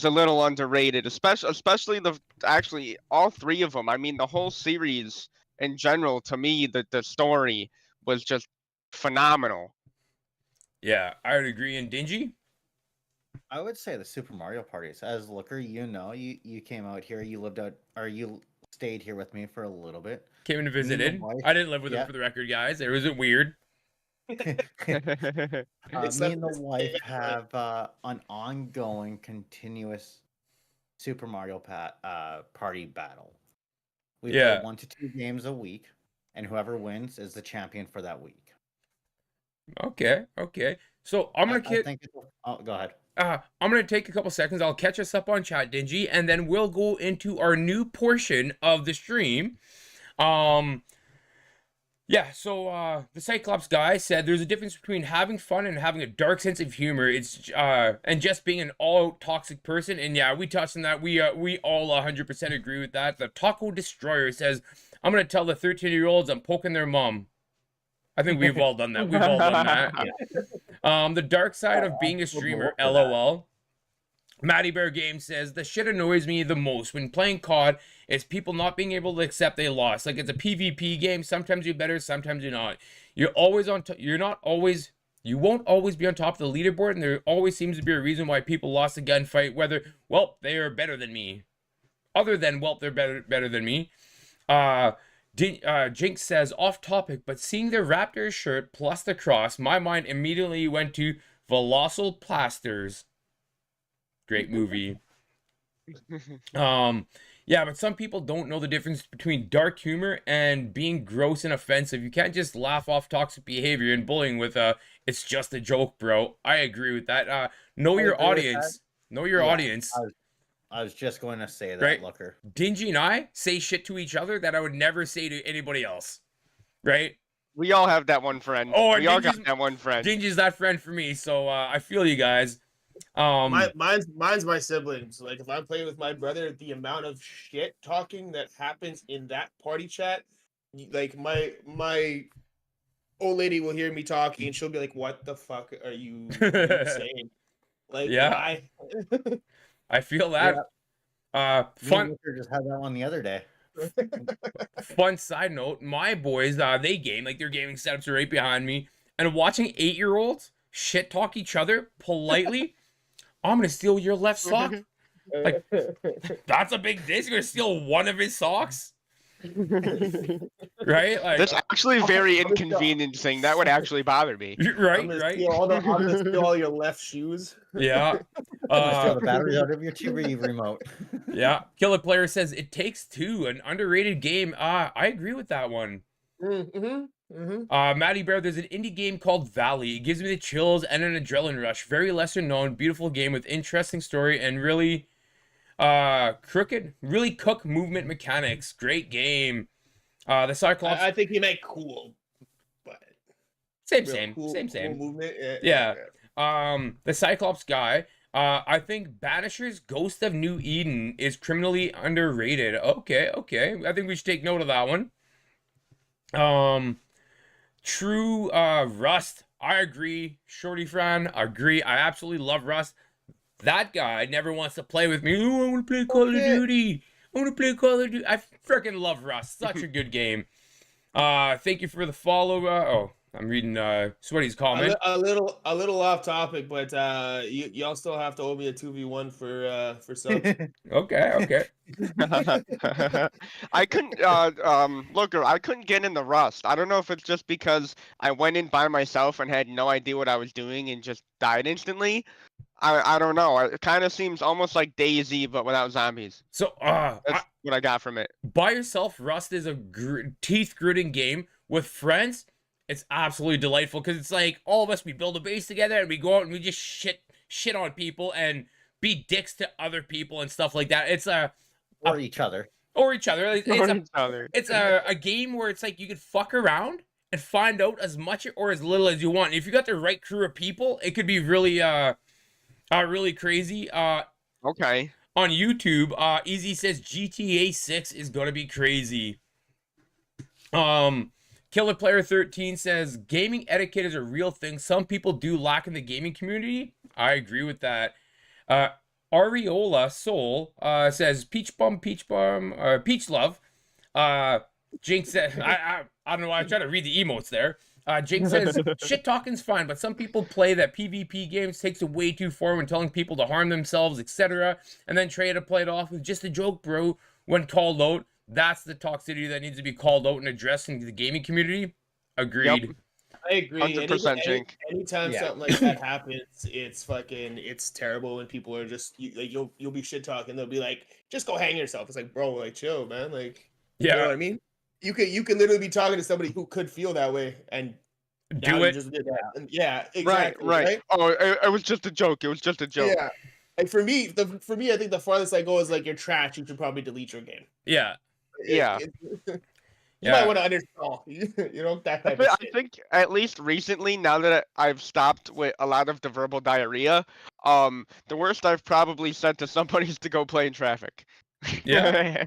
Ooh. little underrated, especially actually all 3 of them. I mean, the whole series in general. To me, the story was just phenomenal. Yeah, I would agree. And Dingy? I would say the Super Mario parties. As Looker, you know, you came out here, you lived out, or you stayed here with me for a little bit. Came and Me and the visited. wife- I didn't live with him yeah. for the record, guys. It wasn't weird. Me Except and the this wife game, have an ongoing, continuous Super Mario party battle. We Yeah. play 1 to 2 games a week, and whoever wins is the champion for that week. Okay, okay. So I'm gonna I think go ahead. I'm gonna take a couple seconds. I'll catch us up on chat, Dingy, and then we'll go into our new portion of the stream. Yeah, so the Cyclops guy said there's a difference between having fun and having a dark sense of humor. It's and just being an all-out toxic person. And yeah, we touched on that. We all 100% agree with that. The Taco Destroyer says, "I'm gonna tell the 13-year-olds I'm poking their mom." I think we've all done that. We've all done that. The dark side of being a streamer, for that. LOL. Matty Bear Game says the shit annoys me the most when playing COD is people not being able to accept they lost. Like, it's a PvP game. Sometimes you're better, sometimes you're not. You're always on. You're not always. You won't always be on top of the leaderboard, and there always seems to be a reason why people lost a gunfight. Whether, well, they are better than me. Other than, well, they're better than me. Jinx says, off topic, but seeing the Raptors shirt plus the cross, my mind immediately went to Colossal Plasters. Great movie. Yeah, but some people don't know the difference between dark humor and being gross and offensive. You can't just laugh off toxic behavior and bullying with it's just a joke, bro. I agree with that. Know I your agree with audience. Know your Yeah, audience. I was just going to say that, Right. Looker. Dingy and I say shit to each other that I would never say to anybody else. Right? We all have that one friend. Oh, we all Dingy's- got that one friend. Dingy's that friend for me, so I feel you guys. mine's my siblings. Like, if I'm playing with my brother, the amount of shit talking that happens in that party chat, like my old lady will hear me talking and she'll be like, "What the fuck are you saying?" Like, Yeah. why? I feel that. Me and Fun Looker just had that one the other day. fun side note, my boys, they game, like, their gaming setups are right behind me, and watching 8-year-olds shit talk each other politely. I'm gonna steal your left sock. Like, that's a big diss. You're gonna steal one of his socks? right? Like, That's actually very I'm just- inconveniencing. That would actually bother me. right, I'm gonna right. steal I'm gonna steal all your left shoes. Yeah. I'm gonna steal the batteries out of your TV remote. Yeah. Killer Player says It Takes Two, an underrated game. I agree with that one. Mm-hmm. Mm-hmm. Matty Bear, there's an indie game called Valley. It gives me the chills and an adrenaline rush. Very lesser known, beautiful game with interesting story and really really cook movement mechanics. Great game. The Cyclops. I think he meant cool, but Same. cool movement. Yeah. The Cyclops guy. I think Banisher's Ghost of New Eden is criminally underrated. Okay. I think we should take note of that one. True Rust. I agree. Shorty Fran, agree. I absolutely love Rust. That guy never wants to play with me. Oh, I want to play Call of Duty. I freaking love Rust. Such a good game. Thank you for the follow. I'm reading Sweaty's comment. A little off topic, but y'all still have to owe me a 2v1 for subs. Okay. I couldn't Looker, I couldn't get in the Rust. I don't know if it's just because I went in by myself and had no idea what I was doing and just died instantly. I don't know. It kind of seems almost like DayZ but without zombies. So That's what I got from it. by yourself, Rust is a teeth gritting game. With friends, it's absolutely delightful because it's like all of us, we build a base together and we go out and we just shit on people and be dicks to other people and stuff like that. It's Or each other. It's a game where it's like you could fuck around and find out as much or as little as you want. If you got the right crew of people, it could be really really crazy. Okay. On YouTube, Easy says GTA 6 is gonna be crazy. Killer Player 13 says gaming etiquette is a real thing. Some people do lack in the gaming community. I agree with that. Areola Soul says Peach Love. Jinx says I don't know why I try to read the emotes there. Jake says shit talking's fine, but some people play that PvP games takes it way too far when telling people to harm themselves, etc. And then try to play it off with just a joke, bro. When called out, that's the toxicity that needs to be called out and addressed in the gaming community. Agreed. Yep. I agree. 100% Jink. Anytime something like that happens, it's terrible when people are just you'll be shit talking. They'll be like, just go hang yourself. It's like, bro, like chill, man. Like, Yeah. you know what I mean? You could literally be talking to somebody who could feel that way and now Do you it. just did that. And yeah, exactly. Right. Oh, it was just a joke. It was just a joke. Yeah. Like for me, I think the farthest I go is like you're trash. You should probably delete your game. Yeah. Yeah. You might want to uninstall. You know that type of I shit. think at least recently, now that I've stopped with a lot of the verbal diarrhea, the worst I've probably said to somebody is to go play in traffic. Yeah.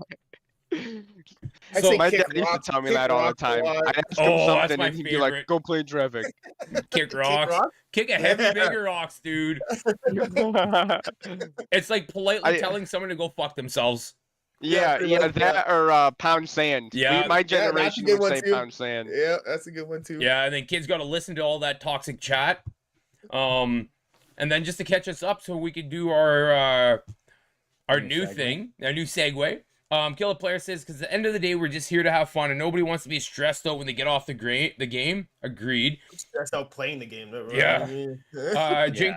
I So say My kick dad used to rocks, tell me kick that all the rocks a time. lot. I'd ask Oh, him that's something my and he'd be like, favorite. "Go play in traffic." Kick rocks. rocks? Kick a heavy bigger rocks, dude. It's like politely telling someone to go fuck themselves. Yeah, pretty much, that or pound sand. Yeah. My that's a generation good would one say too. pound sand. Yeah, that's a good one too. Yeah, and then kids got to listen to all that toxic chat. And then just to catch us up so we could do our new thing, our new segue. Killer Player says, because at the end of the day, we're just here to have fun, and nobody wants to be stressed out when they get off the game. Agreed. Stressed out playing the game. Right? Yeah. Jink,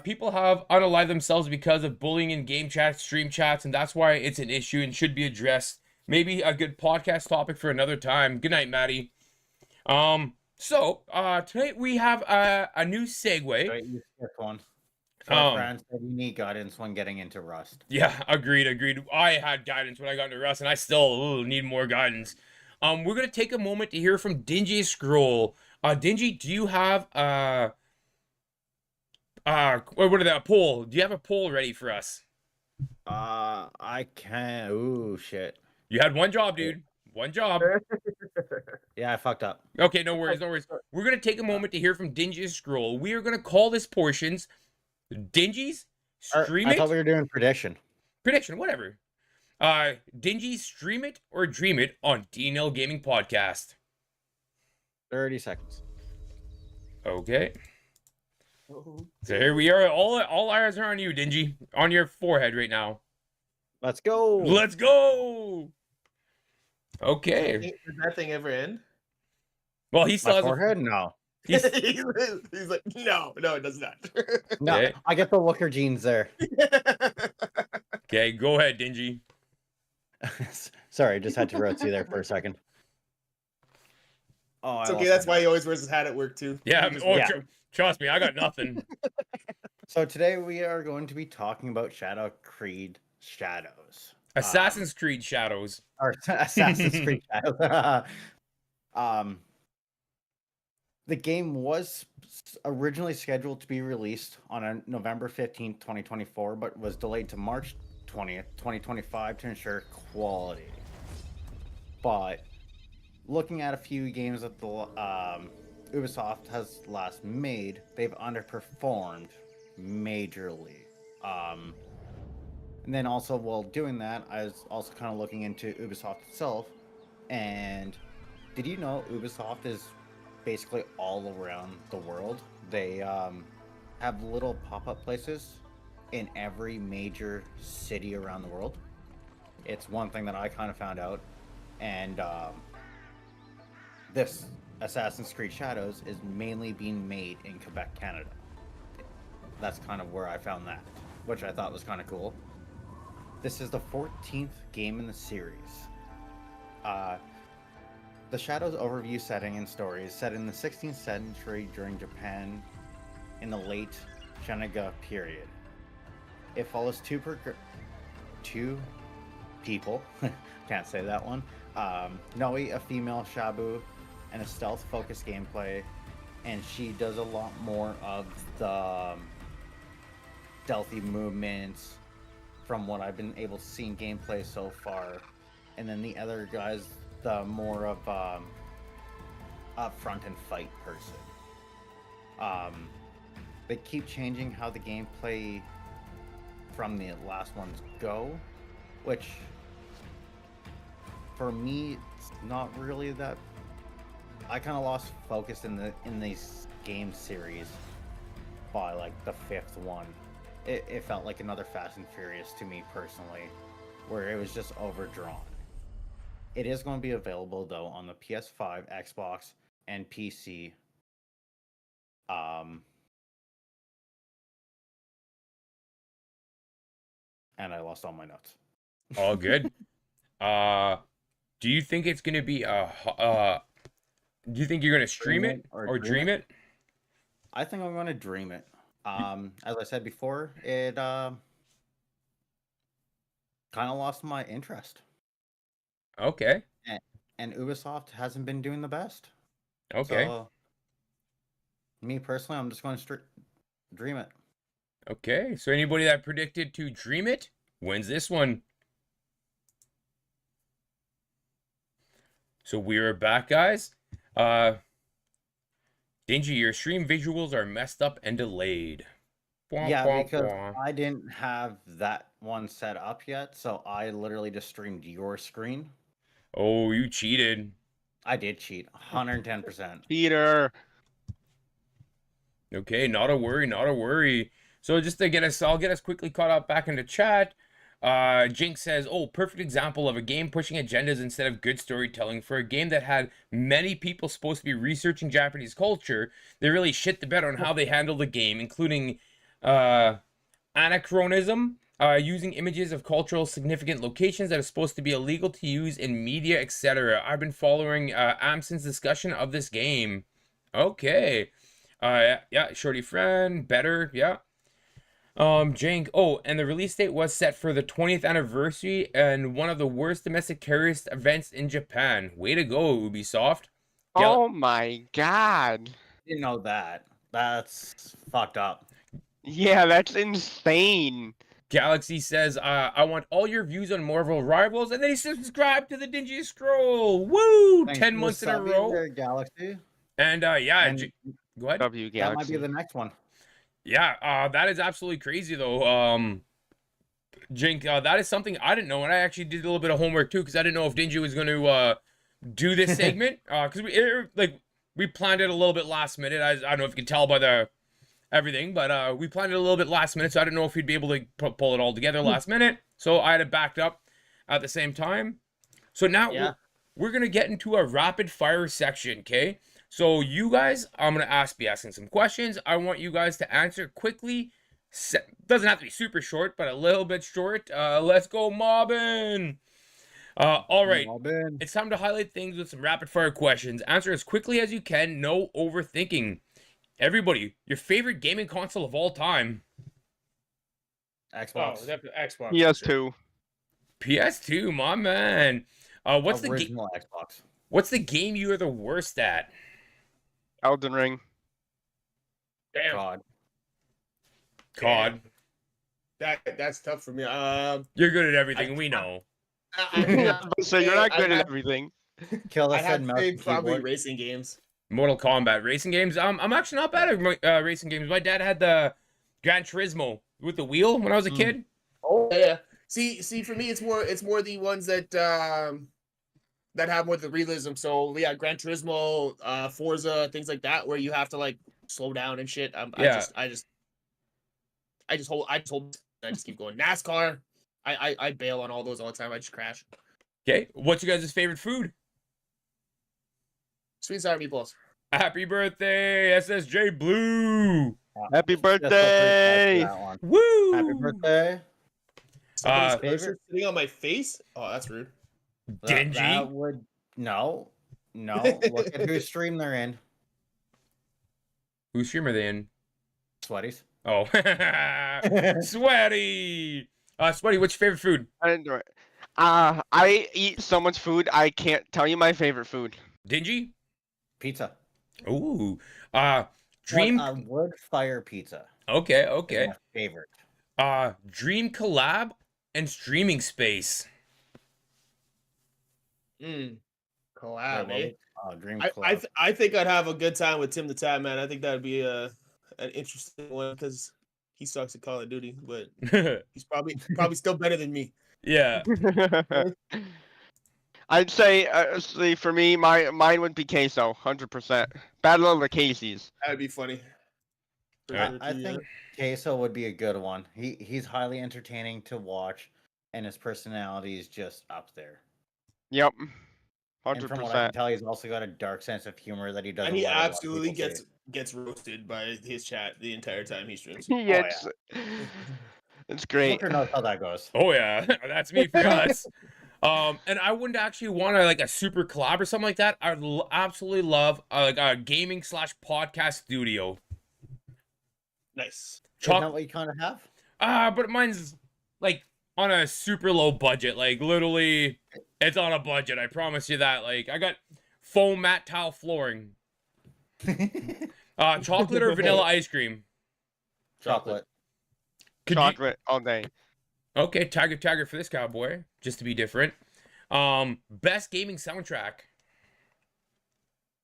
people have unalived themselves because of bullying in game chats, stream chats, and that's why it's an issue and should be addressed. Maybe a good podcast topic for another time. Good night, Maddie. So tonight we have a new segue. Right, you skipped one. Fran said you need guidance when getting into Rust. Yeah, agreed. I had guidance when I got into Rust, and I still need more guidance. We're gonna take a moment to hear from DingiestScroll. Dingy, do you have a poll? Do you have a poll ready for us? I can't. Ooh, shit. You had one job, dude. One job. Yeah, I fucked up. Okay, no worries. We're gonna take a moment to hear from DingiestScroll. We are gonna call this portions Dingy's stream I it. thought we were doing prediction. Prediction, whatever. Dingy, stream it or dream it on D&L Gaming Podcast. 30 seconds. Okay. So here we are. All eyes are on you, Dingy. On your forehead right now. Let's go. Let's go. Okay. Did that thing ever end? Well, he still My has forehead? No. he's He's like, no, it does not. No, Okay. I get the looker genes there. Okay, go ahead, Dingy. Sorry, just had to roast you there for a second. Oh, It's okay. That's why he always wears his hat at work too. Yeah, He just- Yeah. trust me, I got nothing. So today we are going to be talking about Shadow Creed Shadows. Assassin's Creed Shadows. Or Assassin's Creed Shadows. The game was originally scheduled to be released on November 15th, 2024, but was delayed to March 20th, 2025 to ensure quality. But looking at a few games that the Ubisoft has last made, they've underperformed majorly. And then also while doing that, I was also kind of looking into Ubisoft itself. And did you know Ubisoft is basically all around the world? They have little pop-up places in every major city around the world. It's one thing that I kind of found out. And this Assassin's Creed Shadows is mainly being made in Quebec, Canada. That's kind of where I found that, which I thought was kind of cool. This is the 14th game in the series. The Shadows overview setting and story is set in the 16th century during Japan in the late Shinaga period. It follows two people, can't say that one, Noe, a female Shabu, and a stealth-focused gameplay, and she does a lot more of the stealthy movements from what I've been able to see in gameplay so far. And then the other guys, the more of upfront and fight person. They keep changing how the gameplay from the last ones go, which for me it's not really that. I kind of lost focus in these game series by like the fifth one. It felt like another Fast and Furious to me personally, where it was just overdrawn. It is going to be available though on the PS5, Xbox, and PC. And I lost all my notes. All good. Do you think it's gonna be do you think you're gonna stream it or dream it? I think I'm going to dream it. As I said before, it kind of lost my interest. Okay. And Ubisoft hasn't been doing the best. Okay. So, me personally, I'm just going to dream it. Okay. So anybody that predicted to dream it wins this one. So we're back, guys. Dingy, your stream visuals are messed up and delayed. Bwah, Yeah, bwah, because bwah. I didn't have that one set up yet, so I literally just streamed your screen. Oh, you cheated. I did cheat, 110%. Peter. Okay, not a worry, not a worry. So just to get us, I'll get us quickly caught up back into chat. Jinx says, oh, perfect example of a game pushing agendas instead of good storytelling. For a game that had many people supposed to be researching Japanese culture, they really shit the bed on how they handle the game, including anachronism, using images of cultural significant locations that are supposed to be illegal to use in media, etc. I've been following Amson's discussion of this game. Okay. Yeah, shorty friend, better, yeah. Jank, oh, and the release date was set for the 20th anniversary and one of the worst domestic terrorist events in Japan. Way to go, Ubisoft. Oh my god. Didn't know that. That's fucked up. Yeah, that's insane. Galaxy says, I want all your views on Marvel Rivals, and then he subscribed to the DingiestScroll. Woo! Thanks 10 for the months in a sub row. there, Galaxy. And yeah, And go ahead. W that might Galaxy. be the next one. Yeah, that is absolutely crazy though. Jink, that is something I didn't know, and I actually did a little bit of homework too, because I didn't know if Dingy was going to do this segment, because we planned it a little bit last minute. I don't know if you can tell by the everything, but we planned it a little bit last minute, so I didn't know if he'd be able to pull it all together last minute. So I had it backed up at the same time. So now, Yeah. we're gonna get into a rapid fire section, okay? So you guys, I'm gonna be asking some questions. I want you guys to answer quickly. Doesn't have to be super short, but a little bit short. Let's go mobbing. All right. Robin. It's time to highlight things with some rapid fire questions. Answer as quickly as you can. No overthinking. Everybody, your favorite gaming console of all time? Xbox. Oh, definitely Xbox. for PS2. PS2, my man. What's Original Xbox. the game you are the worst at? Elden Ring. Damn. God. COD. That's tough for me. You're good at everything, we know. So you're not good at everything. Killer I said have to mouse say and probably keyboard. racing games. Mortal Kombat racing games. I'm actually not bad at racing games. My dad had the Gran Turismo with the wheel when I was a kid. Oh yeah. See, for me, it's more the ones that that have more the realism. So yeah, Gran Turismo, Forza, things like that, where you have to like slow down and shit. Yeah. I just hold. I just keep going. NASCAR. I bail on all those all the time. I just crash. Okay, what's your guys' favorite food? Sweet and sour meatballs. Happy birthday, SSJ Blue. Happy Just feel free to birthday! answer that one. Woo! Happy birthday. Somebody's favorite- cursor sitting on my face. Oh, that's rude. Dingy. That would no. Look at whose stream they're in. Whose stream are they in? Sweaties. Oh, Sweaty. Sweaty, what's your favorite food? I enjoy it. I eat so much food, I can't tell you my favorite food. Dingy. Pizza. Ooh. Dream Dream. wood fire pizza. Okay. is Okay. My favorite. Dream collab and streaming space. Collab, eh? Dream I, collab. I think I'd have a good time with Tim the Tab Man. I think that'd be an interesting one because he sucks at Call of Duty, but he's probably still better than me. Yeah. I'd say, see, for me, mine would be queso, 100%. Battle of the Casey's. That'd be funny. For Alright. sure, I too, yeah. think Queso would be a good one. He's highly entertaining to watch, and his personality is just up there. Yep, And from what I 100%. can tell, he's also got a dark sense of humor that he doesn't. And he let a lot of absolutely people gets see. gets roasted by his chat the entire time he streams. Yeah, it's great. Looker knows how that goes. Oh yeah, that's me for us. And I wouldn't actually want to like a super collab or something like that. I'd absolutely love like a gaming / podcast studio. Nice. Isn't that what you kind of have? But mine's like on a super low budget. Like literally, it's on a budget. I promise you that. Like I got foam mat tile flooring. Chocolate or vanilla ice cream? Chocolate. Could you- Chocolate all day. Okay, Tiger for this cowboy, just to be different. Best gaming soundtrack.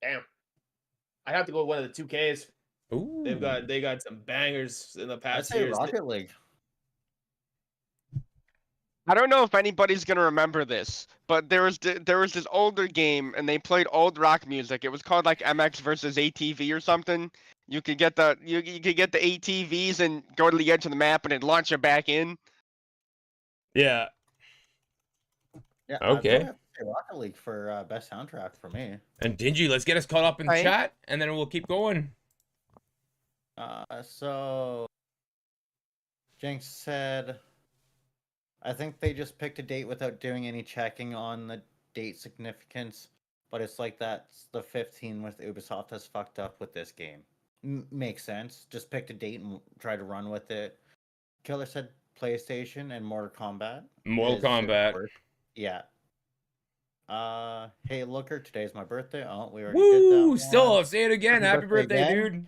Damn. I have to go with one of the 2Ks. Ooh. They got some bangers in the I'd past say years. Rocket League. I don't know if anybody's gonna remember this, but there was this older game, and they played old rock music. It was called like MX versus ATV or something. You could get the you could get the ATVs and go to the edge of the map, and it'd launch you back in. Yeah. Yeah. Okay. I'd have to say Rocket League for best soundtrack for me. And Dingy, let's get us caught up in Right. chat, and then we'll keep going. So Jinx said, I think they just picked a date without doing any checking on the date significance, but it's like that's the 15 with Ubisoft has fucked up with this game. Makes sense. Just picked a date and try to run with it. Killer said PlayStation and Mortal Kombat. Mortal is his Kombat. worst. Yeah. Hey, Looker, today's my birthday. Oh, we already did that Woo! one. Still, say it again. Happy Happy birthday, birthday dude.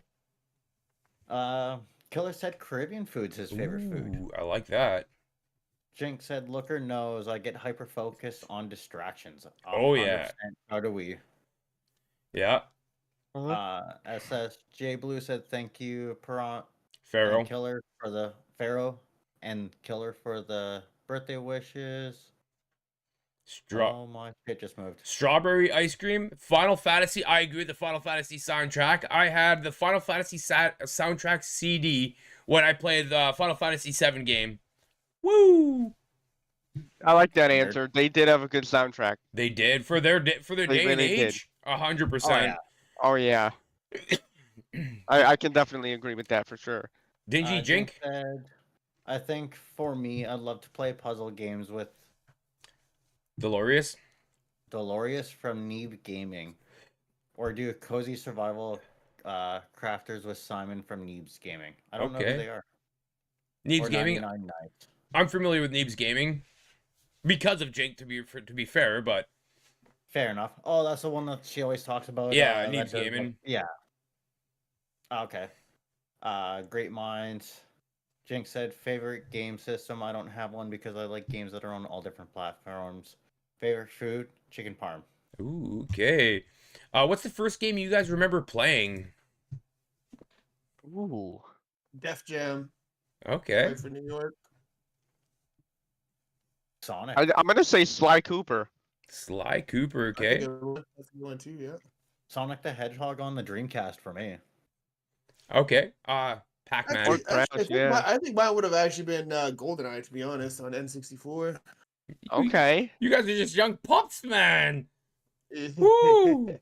Killer said Caribbean food's his favorite food. Ooh, I like that. Jinx said, Looker knows I get hyper focused on distractions. Oh, yeah. 100%. How do we? Yeah. SSJ Blue said, thank you, Pharaoh. and Killer for the Pharaoh and Killer for the birthday wishes. Oh, my shit just moved. Strawberry ice cream. Final Fantasy. I agree with the Final Fantasy soundtrack. I had the Final Fantasy soundtrack CD when I played the Final Fantasy 7 game. Woo! I like that Nerd. answer. They did have a good soundtrack. They did for their They day and really did. age. 100%. Oh yeah. Oh yeah, I can definitely agree with that for sure. Dingy Jink Jink. said, I think for me, I'd love to play puzzle games with Delorious. Dolores from Neeb Gaming, or do a cozy survival crafters with Simon from Neebs Gaming. I don't know who Okay. they are. Neebs Or Gaming. 99 Nights. I'm familiar with Neebs Gaming because of Jink, to be fair, but Fair enough. Oh, that's the one that she always talks about. yeah, that Neebs does, Gaming. yeah. Okay. Great minds. Jink said favorite game system. I don't have one because I like games that are on all different platforms. Favorite food, chicken parm. Ooh, okay. What's the first game you guys remember playing? Ooh. Def Jam. Okay. Right for New York. Sonic. I'm gonna say Sly Cooper. Sly Cooper, That's a okay. good one. That's a good one too. Yeah. Sonic the Hedgehog on the Dreamcast for me. Okay. I Pac-Man. think, Crash, yeah. I think mine would have actually been GoldenEye, to be honest, on N64. Okay. You guys are just young pups, man. Woo!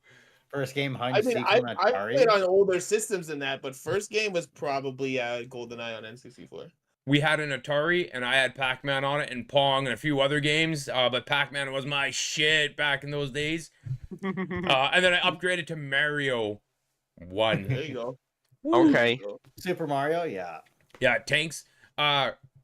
First game hide I and mean, seek I on played Atari. on older systems than that, but first game was probably GoldenEye on N64. We had an Atari, and I had Pac-Man on it, and Pong, and a few other games. But Pac-Man was my shit back in those days. And then I upgraded to Mario 1. There you go. Woo. Okay. Super Mario, yeah. Yeah, tanks.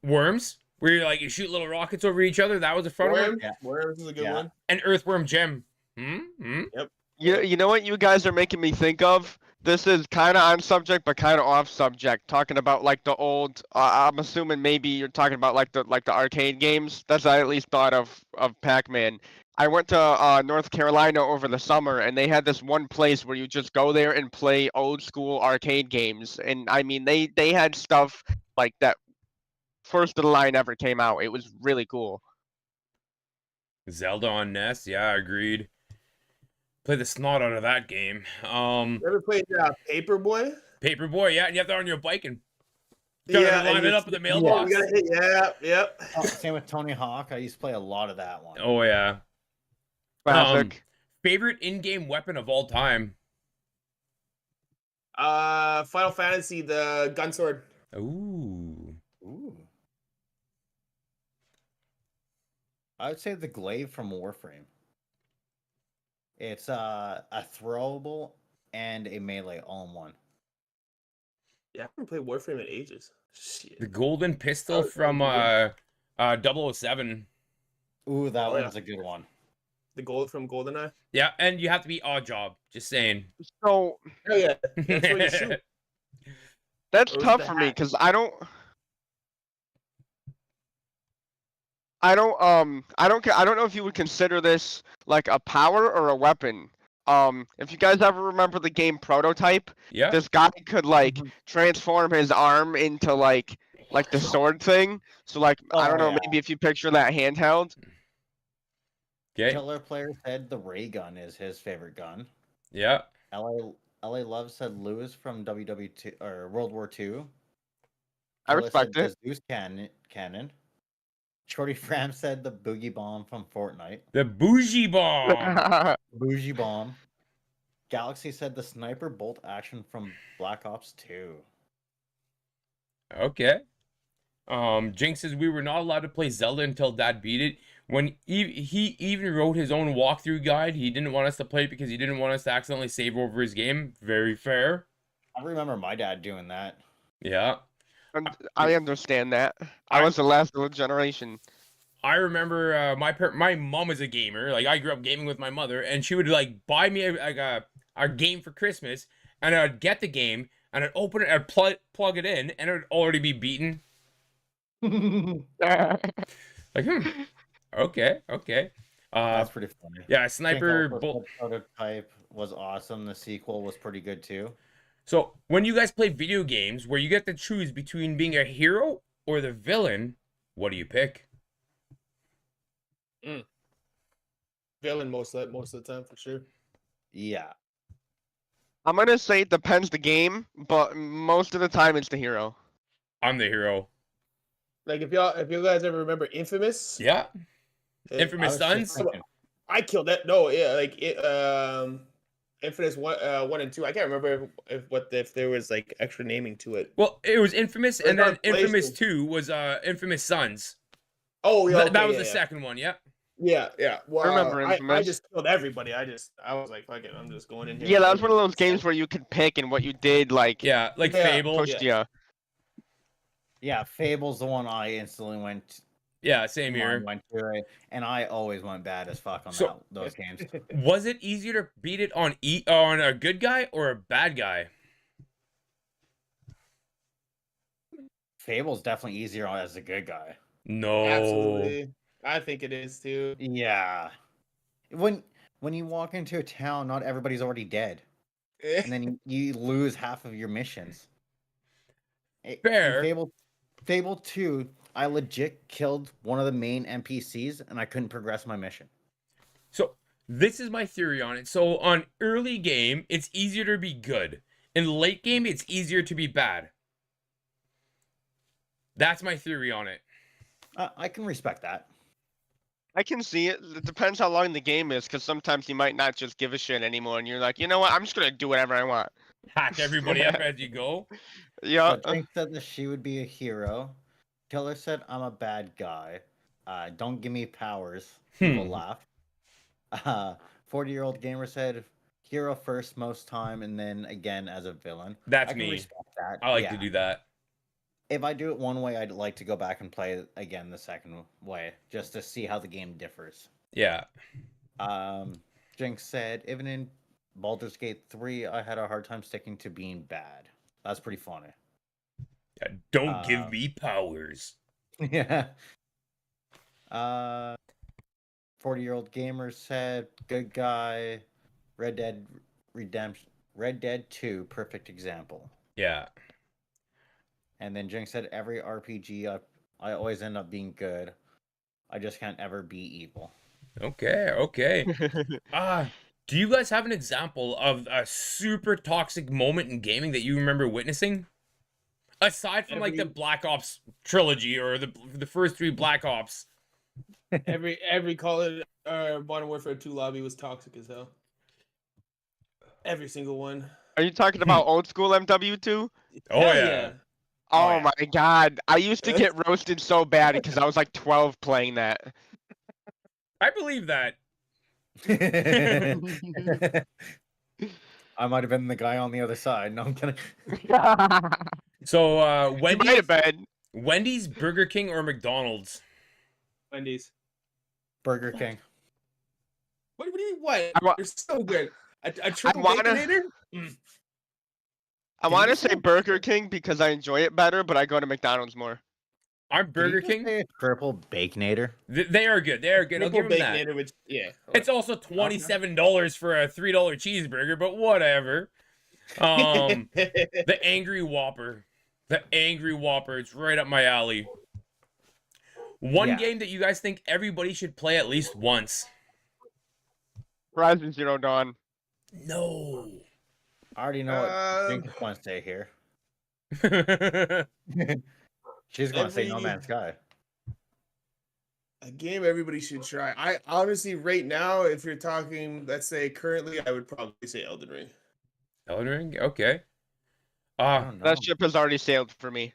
Worms, where you shoot little rockets over each other. That was a fun one. Worms, Yeah. Worms is a good Yeah. one. And Earthworm Jim. You know what you guys are making me think of? This is kind of on subject, but kind of off subject. Talking about like the old. I'm assuming maybe you're talking about like the arcade games. That's what I at least thought of Pac-Man. I went to North Carolina over the summer, and they had this one place where you just go there and play old school arcade games. And I mean, they had stuff like that. First of the line ever came out. It was really cool. Zelda on NES. Yeah, agreed. Play the snot out of that game. You ever played Paperboy? Paperboy, yeah, and you have that on your bike and Yeah, line and it you- up in the mailbox. You gotta hit, yep. Oh, same with Tony Hawk. I used to play a lot of that one. Oh yeah. Classic. Favorite in-game weapon of all time. Final Fantasy, the gun sword. Ooh. Ooh. I would say the glaive from Warframe. It's a throwable and a melee all in one. Yeah, I haven't played Warframe in ages. Shit. The golden pistol That from was 007. Ooh, that Oh, yeah. one's a good one. The gold from GoldenEye. Yeah, and you have to be odd job. Just saying. So Oh yeah, that's what you shoot. that's Or was tough the for me hat? because I don't know if you would consider this like a power or a weapon. If you guys ever remember the game Prototype, Yeah. this guy could like transform his arm into like the sword thing. So like I don't Oh, know, yeah. maybe if you picture that handheld. Okay. Killer Player said the ray gun is his favorite gun. Yeah. LA Love said Lewis from WW2 or World War II. I Killer respect said it. the Zeus cannon. Shorty Fram said the boogie bomb from Fortnite. The bougie bomb. Bougie bomb. Galaxy said the sniper bolt action from Black Ops 2. Okay. Jinx says we were not allowed to play Zelda until Dad beat it. When he even wrote his own walkthrough guide, he didn't want us to play it because he didn't want us to accidentally save over his game. Very fair. I remember my dad doing that. Yeah. And I understand that. I was the last of the generation. I remember my mom was a gamer. Like I grew up gaming with my mother, and she would like buy me a game for Christmas, and I'd get the game, and I'd open it, I'd plug it in, and it would already be beaten. Like, okay. That's pretty funny. Yeah, sniper Think bolt. also said Prototype was awesome. The sequel was pretty good too. So when you guys play video games where you get to choose between being a hero or the villain, what do you pick? Villain most of the time for sure. Yeah. I'm gonna say it depends the game, but most of the time it's the hero. I'm the hero. Like if you guys ever remember Infamous, Yeah. eh, Infamous was just Sons. thinking- I killed that. No, yeah, like it, Infamous 1 and 2. I can't remember if there was like extra naming to it. Well, it was Infamous, It was and on then Infamous PlayStation. 2 was Infamous Sons. Oh yeah, That okay, was yeah, the yeah. second one. Yeah. Yeah. Well, I remember I Infamous. just killed everybody. I was like, fuck it, I'm just going in here. Yeah, and that was one of killing those games where you could pick and what you did, like, Yeah, like Yeah, Fable. pushed you. Yeah, Fable's the one I instantly Yeah, same here. went to it, and I always went bad as fuck on So- those games. Was it easier to beat it on on a good guy or a bad guy? Fable's definitely easier as a good guy. No. Absolutely. I think it is too. Yeah. When you walk into a town, not everybody's already dead, and then you lose half of your missions. In Fair. Fable 2, I legit killed one of the main NPCs, and I couldn't progress my mission. So this is my theory on it. So on early game, it's easier to be good. In late game, it's easier to be bad. That's my theory on it. I can respect that. I can see it. It depends how long the game is, because sometimes you might not just give a shit anymore, and you're like, you know what? I'm just gonna do whatever I want. Hack everybody up as you go. Yeah. But Drink said that she would be a hero. Killer said I'm a bad guy. Don't give me powers. People laugh. 40-year-old gamer said hero first most time, and then again as a villain. That's I can me. respect that. I like yeah. to do that. If I do it one way, I'd like to go back and play it again the second way, just to see how the game differs. Yeah. Jinx said, even in Baldur's Gate 3, I had a hard time sticking to being bad. That's pretty funny. Yeah, don't give me powers. Yeah. 40-year-old gamer said, good guy. Red Dead Redemption. Red Dead 2, perfect example. Yeah. And then Jinx said, every RPG, I always end up being good. I just can't ever be evil. Okay. Do you guys have an example of a super toxic moment in gaming that you remember witnessing? Aside from like the Black Ops trilogy or the first 3 Black Ops. Every Call of Modern Warfare 2 lobby was toxic as hell. Every single one. Are you talking about old school MW2? Oh Hell yeah. Oh yeah. my god. I used to get roasted so bad because I was like 12 playing that. I believe that. I might have been the guy on the other side. No, I'm kidding. So You might have been. Wendy's, Burger King, or McDonald's? Wendy's. Burger King. What do you mean? What? I wa- You're so good. A triple wanna- baconator? I want to say Burger King because I enjoy it better, but I go to McDonald's more. Aren't Burger Did you King? just say a triple baconator? They are good. They are good. I'll Triple give them that. baconator, which It's also $27 for a $3 cheeseburger, but whatever. The Angry Whopper. The Angry Whopper. It's right up my alley. One Yeah. game that you guys think everybody should play at least once. Horizon Zero Dawn. No. I already know what Jinx wants to say here. She's going to say No Every- Man's Sky. a game everybody should try. I honestly, right now, if you're talking, let's say currently, I would probably say Elden Ring. Elden Ring? Okay. I don't know. That ship has already sailed for me.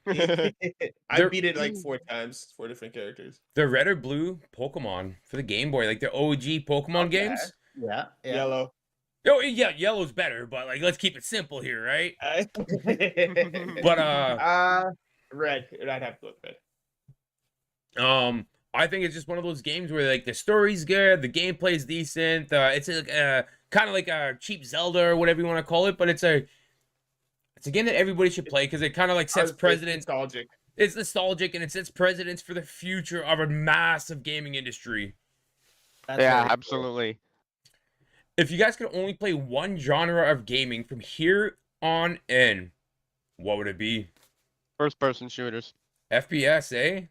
I There- beat it like 4 times, 4 different characters. The red or blue Pokemon for the Game Boy, like the OG Pokemon Not games. Yeah. Yellow. Oh yeah, yellow's better, but like let's keep it simple here, right? But Red. I'd have to go with red. I think it's just one of those games where like the story's good, the gameplay's decent. It's a kind of like a cheap Zelda or whatever you want to call it, but it's a game that everybody should play because it kind of like sets It's precedents. nostalgic. It's nostalgic and it sets precedents for the future of a massive gaming industry. That's Yeah, very cool. absolutely. If you guys could only play one genre of gaming from here on in, what would it be? First person shooters. FPS, eh?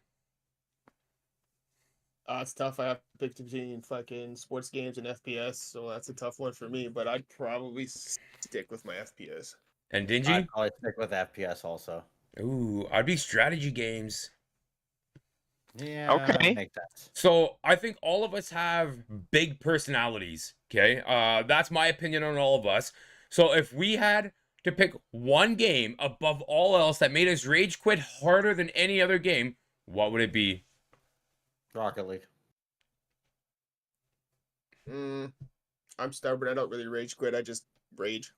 It's tough. I have to pick between fucking sports games and FPS, so that's a tough one for me. But I'd probably stick with my FPS. And Dingy? I'd probably stick with FPS also. Ooh, I'd be strategy games. Yeah, Okay. makes sense. So I think all of us have big personalities. Okay, that's my opinion on all of us. So if we had to pick one game above all else that made us rage quit harder than any other game, what would it be? Rocket League. I'm stubborn. I don't really rage quit. I just rage.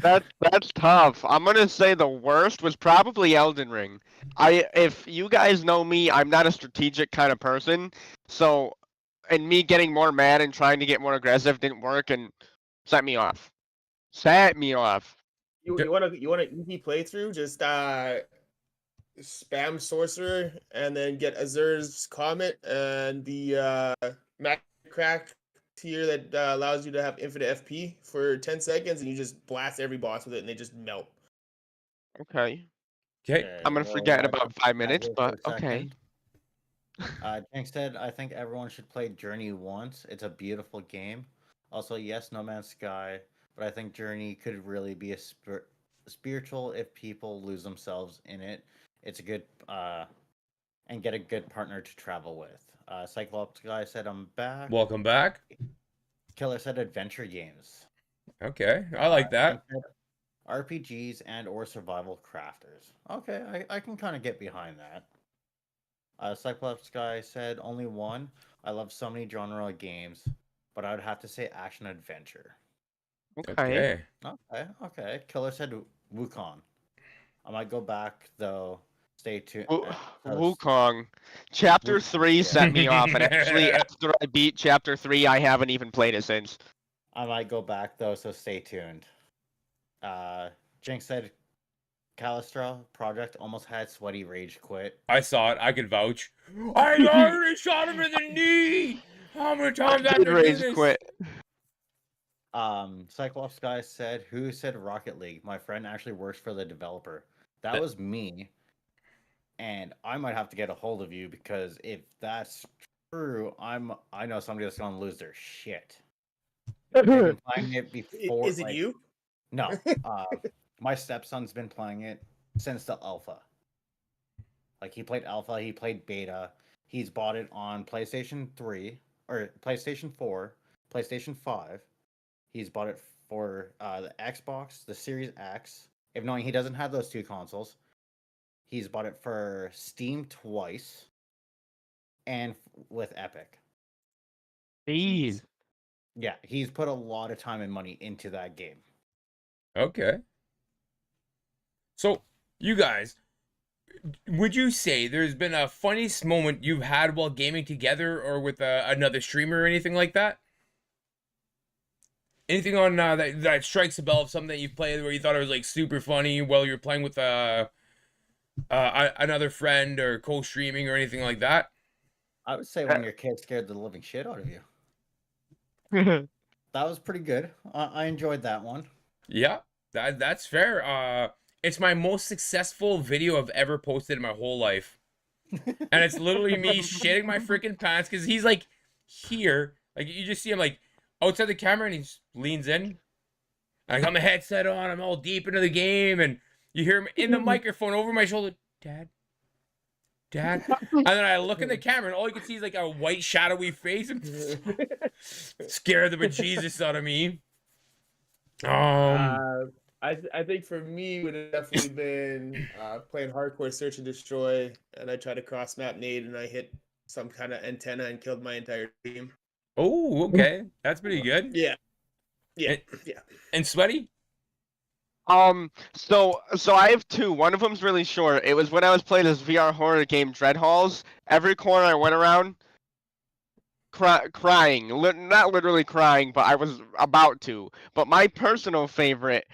That's tough. I'm gonna say the worst was probably Elden Ring. If you guys know me, I'm not a strategic kind of person. So, and me getting more mad and trying to get more aggressive didn't work and set me off. Set me off. You want an easy playthrough? Just spam sorcerer and then get Azur's Comet and the Mac Crack tier that allows you to have infinite FP for 10 seconds, and you just blast every boss with it and they just melt. Okay. Okay. I'm gonna forget in about 5 minutes, here but for a okay. second. Jinx said, I think everyone should play Journey once. It's a beautiful game. Also, yes, No Man's Sky, but I think Journey could really be a spiritual if people lose themselves in it. It's a good and get a good partner to travel with. Cyclops guy said, I'm back. Welcome back. Killer said adventure games. Okay, I like that. RPGs and or survival crafters. Okay, I can kind of get behind that. Cyclops guy said only one. I love so many genre of games, but I would have to say action adventure. Okay. Okay. Killer said Wukong. I might go back though. Stay tuned. Wukong. Chapter Wukong, 3 yeah. set me off, and actually, after I beat Chapter 3, I haven't even played it since. I might go back though, so stay tuned. Jinx said Callisto Project almost had Sweaty Rage quit. I saw it. I could vouch. I already shot him in the knee. How many times I have to do Rage this? quit. Cyclops guy said, who said Rocket League? My friend actually works for the developer. That was me. And I might have to get a hold of you because if that's true, I know somebody that's gonna lose their shit. They've been playing it before. Is it you? No. My stepson's been playing it since the alpha. Like he played alpha, he played beta. He's bought it on PlayStation 3 or PlayStation 4, PlayStation 5. He's bought it for the Xbox, the Series X. If knowing he doesn't have those two consoles, he's bought it for Steam twice and with Epic. Jeez. Yeah, he's put a lot of time and money into that game. Okay. So, you guys, would you say there's been a funniest moment you've had while gaming together or with another streamer or anything like that? Anything on that strikes a bell of something that you've played where you thought it was like super funny while you're playing with another friend or co-streaming or anything like that? I would say when your kid scared the living shit out of you. That was pretty good. I enjoyed that one. Yeah, that's fair. It's my most successful video I've ever posted in my whole life. And it's literally me shitting my freaking pants because he's like here. Like you just see him like outside the camera and he just leans in. I got my headset on, I'm all deep into the game, and you hear him in the microphone over my shoulder, Dad. And then I look in the camera and all you can see is like a white shadowy face and scare the bejesus out of me. I think for me it would have definitely been playing hardcore search and destroy, and I tried to cross map nade and I hit some kind of antenna and killed my entire team. Oh, okay. That's pretty good. Yeah. And Sweaty? So I have two. One of them's really short. It was when I was playing this VR horror game, Dread Halls. Every corner I went around, crying. Not literally crying, but I was about to. But my personal favorite,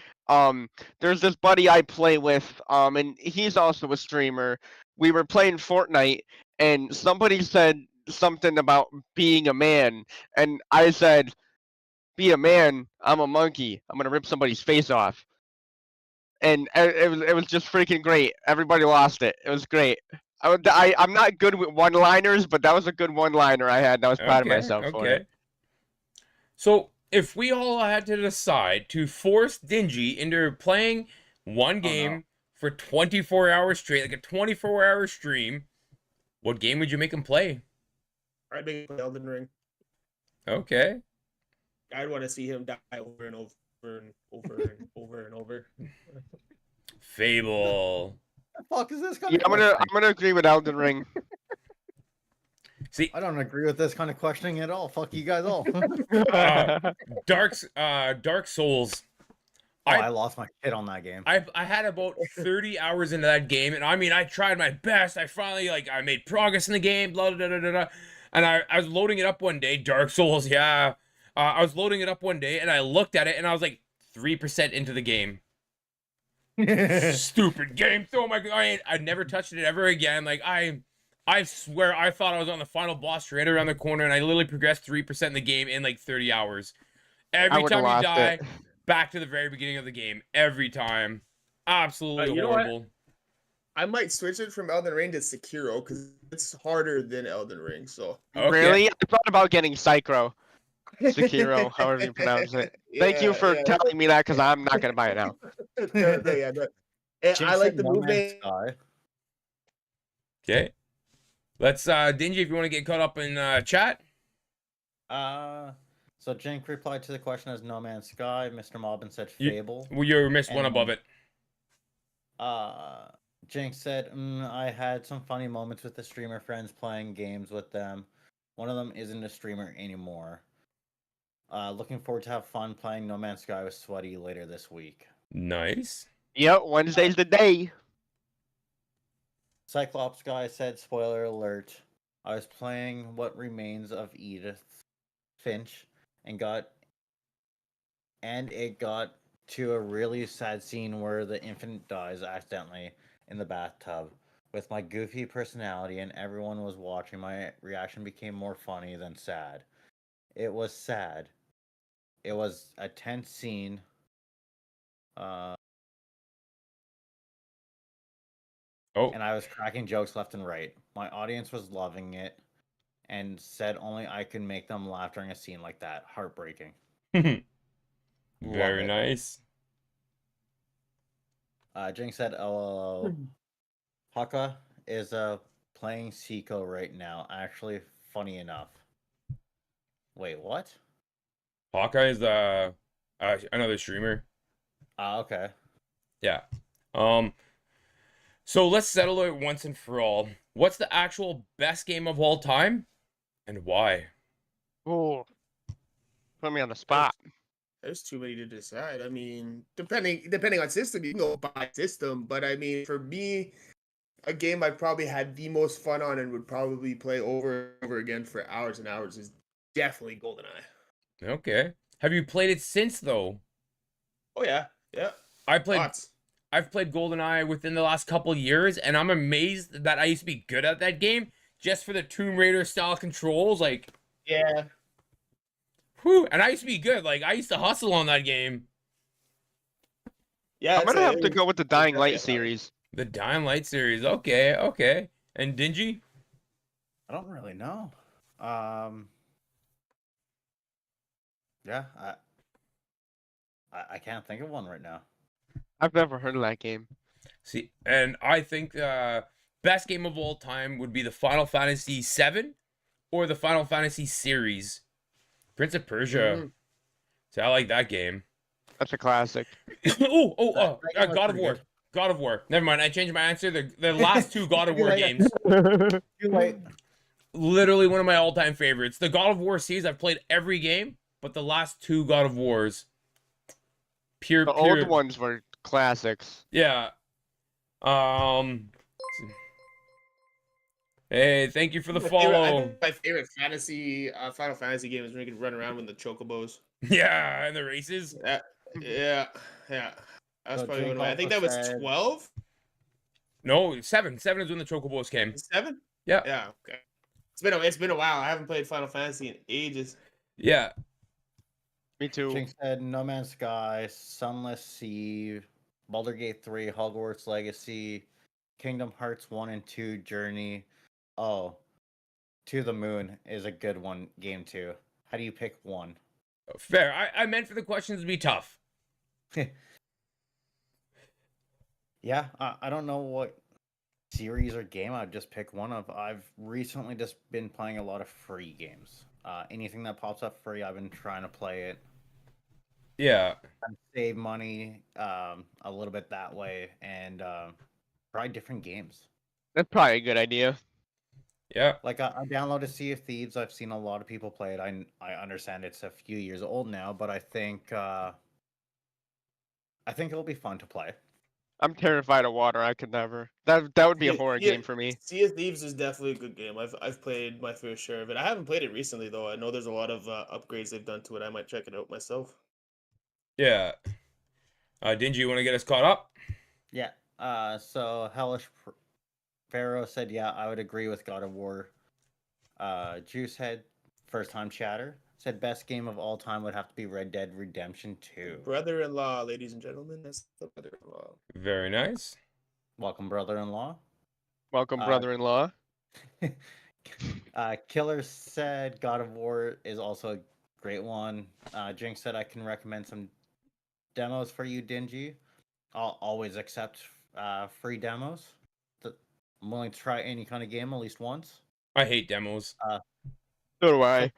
there's this buddy I play with, and he's also a streamer. We were playing Fortnite, and somebody said something about being a man, and I said, "Be a man. I'm a monkey. I'm gonna rip somebody's face off." And it was just freaking great. Everybody lost it. It was great. I'm not good with one-liners, but that was a good one-liner I had. And I was proud of myself for it. So if we all had to decide to force Dingy into playing one game for 24 hours straight, like a 24-hour stream, what game would you make him play? I'd make him play Elden Ring. Okay. I'd want to see him die over and over and over and over and over. Fable. The fuck is this kind Yeah, of I'm questioning? gonna agree with Elden Ring. See, I don't agree with this kind of questioning at all. Fuck you guys all. Dark Souls. Oh, I lost my shit on that game. I had about 30 hours into that game, and I mean, I tried my best. I finally, like, I made progress in the game, blah, blah, blah, blah, blah. And I was loading it up one day, Dark Souls, yeah. I was loading it up one day, and I looked at it, and I was like 3% into the game. Stupid game. Oh my god, I never touched it ever again. Like, I swear I thought I was on the final boss right around the corner, and I literally progressed 3% in the game in like 30 hours. Every would've time you lost die, it. back to the very beginning of the game. Every time. Absolutely You know what? horrible. I might switch it from Elden Ring to Sekiro because it's harder than Elden Ring. So Okay. Really? I thought about getting Sekiro. Sekiro, however you pronounce it. Thank you for telling me that because I'm not gonna buy it now. And I like the No Man's movement. Sky. Okay. Let's Dingy, if you want to get caught up in chat. So Jink replied to the question as No Man's Sky. Mr. Mobbin said You- Fable. Well, you missed one And- above it. Jink said, I had some funny moments with the streamer friends playing games with them. One of them isn't a streamer anymore. Looking forward to have fun playing No Man's Sky with Sweaty later this week. Nice. Yep, Wednesday's the day. Cyclops guy said, spoiler alert, I was playing What Remains of Edith Finch and it got to a really sad scene where the infant dies accidentally in the bathtub. With my goofy personality and everyone was watching, my reaction became more funny than sad. It was sad. It was a tense scene. And I was cracking jokes left and right. My audience was loving it and said only I could make them laugh during a scene like that. Heartbreaking. Very it. nice. Jing said, "LOL." Haka is playing Seiko right now. Actually, funny enough. Wait, what? Hawkeye is another streamer. Okay. Yeah. So let's settle it once and for all. What's the actual best game of all time, and why? Oh, put me on the spot. There's too many to decide. I mean, depending on system, you can go by system. But I mean, for me, a game I probably had the most fun on and would probably play over and over again for hours and hours is definitely GoldenEye. Okay. Have you played it since though? Oh yeah, yeah. I've played Lots. GoldenEye within the last couple years, and I'm amazed that I used to be good at that game just for the Tomb Raider style controls. Like, Yeah. whew, and I used to be good. Like, I used to hustle on that game. Yeah. I'm gonna have to go with the Dying Light series. The Dying Light series. Okay, okay. And Dingy? I don't really know. Yeah, I can't think of one right now. I've never heard of that game. See, and I think best game of all time would be the Final Fantasy VII or the Final Fantasy series. Prince of Persia. See, I like that game. That's a classic. That game was God of pretty War. good. God of War. Never mind, I changed my answer. The last two God of War Like- games. Too late. Literally one of my all-time favorites. The God of War series, I've played every game, but the last two God of Wars. The old ones were classics. Yeah. Hey, thank you for the I follow. think my favorite Final Fantasy game is when you can run around with the chocobos. Yeah, and the races. Yeah. That's So probably Jake one of my. I think that also was said- 12. No, 7. 7 is when the chocobos came. 7. Yeah. Yeah. Okay. It's been a while. I haven't played Final Fantasy in ages. Yeah. Me too. Jing said, No Man's Sky, Sunless Sea, Baldur's Gate 3, Hogwarts Legacy, Kingdom Hearts 1 and 2, Journey. Oh, To the Moon is a good one, game too. How do you pick one? Fair. I meant for the questions to be tough. Yeah, I don't know what series or game I'd just pick one of. I've recently just been playing a lot of free games. Anything that pops up free, I've been trying to play it Yeah. and save money a little bit that way and try different games. That's probably a good idea. Yeah. Like I downloaded Sea of Thieves. I've seen a lot of people play it. I understand it's a few years old now, but I think it'll be fun to play. I'm terrified of water. I could never. That would be a horror Yeah, game for me. Sea of Thieves is definitely a good game. I've played my fair share of it. I haven't played it recently though. I know there's a lot of upgrades they've done to it. I might check it out myself. Yeah. Dingy, you want to get us caught up? Yeah. So Pharaoh said, "Yeah, I would agree with God of War." Juicehead, first time chatter, said best game of all time would have to be Red Dead Redemption 2. Brother-in-law, ladies and gentlemen, that's the brother-in-law. Very nice. Welcome, brother-in-law. Welcome, Uh, brother-in-law. Killer said God of War is also a great one. Jinx said I can recommend some demos for you, Dingy. I'll always accept free demos. I'm willing to try any kind of game at least once. I hate demos. So do I.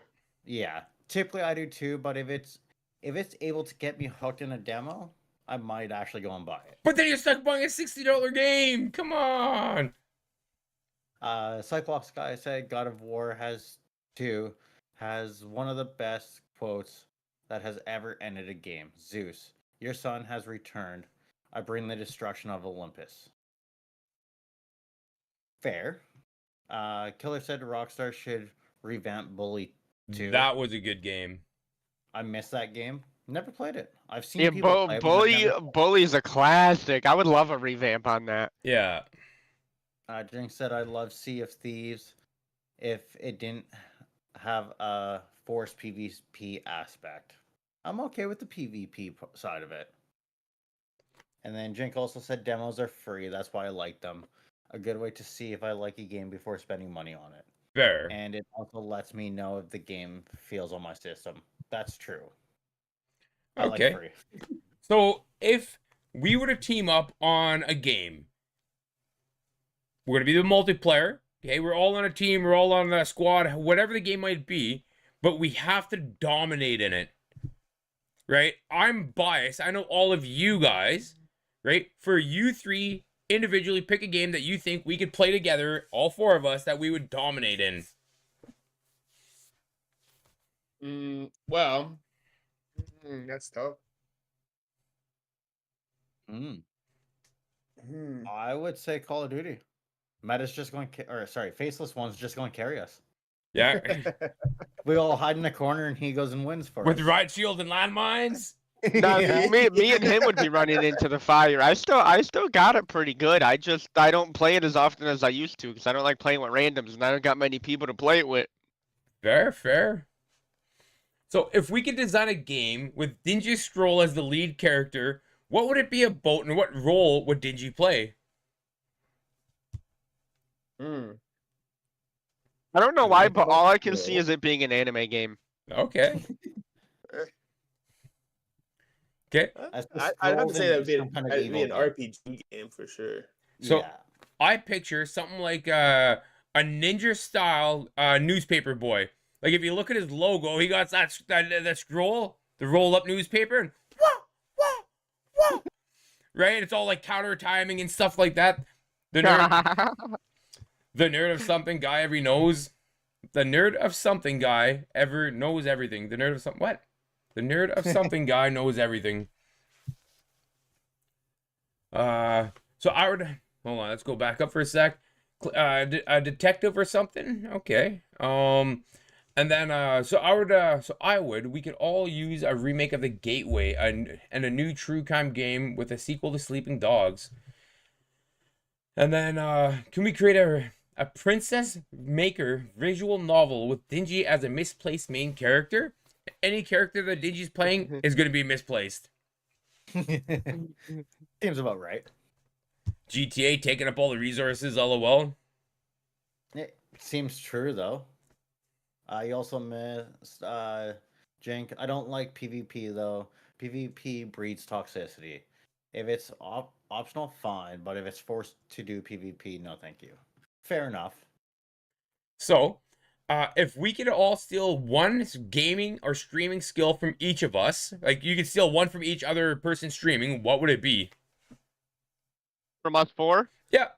Yeah, typically I do too. But if it's able to get me hooked in a demo, I might actually go and buy it. But then you're stuck buying a $60 game. Come on. Cyclops guy said God of War has one of the best quotes that has ever ended a game. Zeus, your son has returned. I bring the destruction of Olympus. Fair. Killer said Rockstar should revamp Bully 2. That was a good game. I missed that game. Never played it. I've seen Yeah, people play it, but I've never- Bully's a classic. I would love a revamp on that. Yeah. Jinx said I love Sea of Thieves if it didn't have a forced PvP aspect. I'm okay with the PvP side of it. And then Jink also said demos are free. That's why I like them. A good way to see if I like a game before spending money on it. Fair. And it also lets me know if the game feels on my system. That's true. I Okay. like free. So if we were to team up on a game, we're going to be the multiplayer. Okay, we're all on a team, we're all on a squad, whatever the game might be, but we have to dominate in it. Right? I'm biased. I know all of you guys, right? For you three, individually pick a game that you think we could play together, all four of us, that we would dominate in. Well, that's tough. I would say Call of Duty. Meta's just going, Faceless One's just going to carry us. Yeah. We all hide in a corner and he goes and wins for With us. riot shield and landmines. Nah, me and him would be running into the fire. I still got it pretty good. I don't play it as often as I used to because I don't like playing with randoms and I don't got many people to play it with. Fair. So if we could design a game with DingiestScroll as the lead character, what would it be about and what role would Dingy play? I don't know why, but all I can see is it being an anime game. Okay. Okay. I'd have to say that would be, some kind of it'd be an evil guy. RPG game for sure. So Yeah. I picture something like a ninja style newspaper boy. Like if you look at his logo, he got that scroll, the roll up newspaper, and whoa, right? It's all like counter timing and stuff like that. The nerd of something guy ever knows. The nerd of something guy ever knows everything. The nerd of something what? The nerd of something guy knows everything. So I would hold on. Let's go back up for a sec. A detective or something. Okay. And then we could all use a remake of The Gateway and a new true crime game with a sequel to Sleeping Dogs. And then can we create a princess maker visual novel with Dingy as a misplaced main character? Any character that Dingy's playing is going to be misplaced. Seems about right. GTA taking up all the resources, LOL. It seems true though. You also missed Jink. I don't like PvP though. PvP breeds toxicity. If it's optional, fine. But if it's forced to do PvP, no, thank you. Fair enough. So, if we could all steal one gaming or streaming skill from each of us, like you could steal one from each other person streaming, what would it be? From us four, Yeah.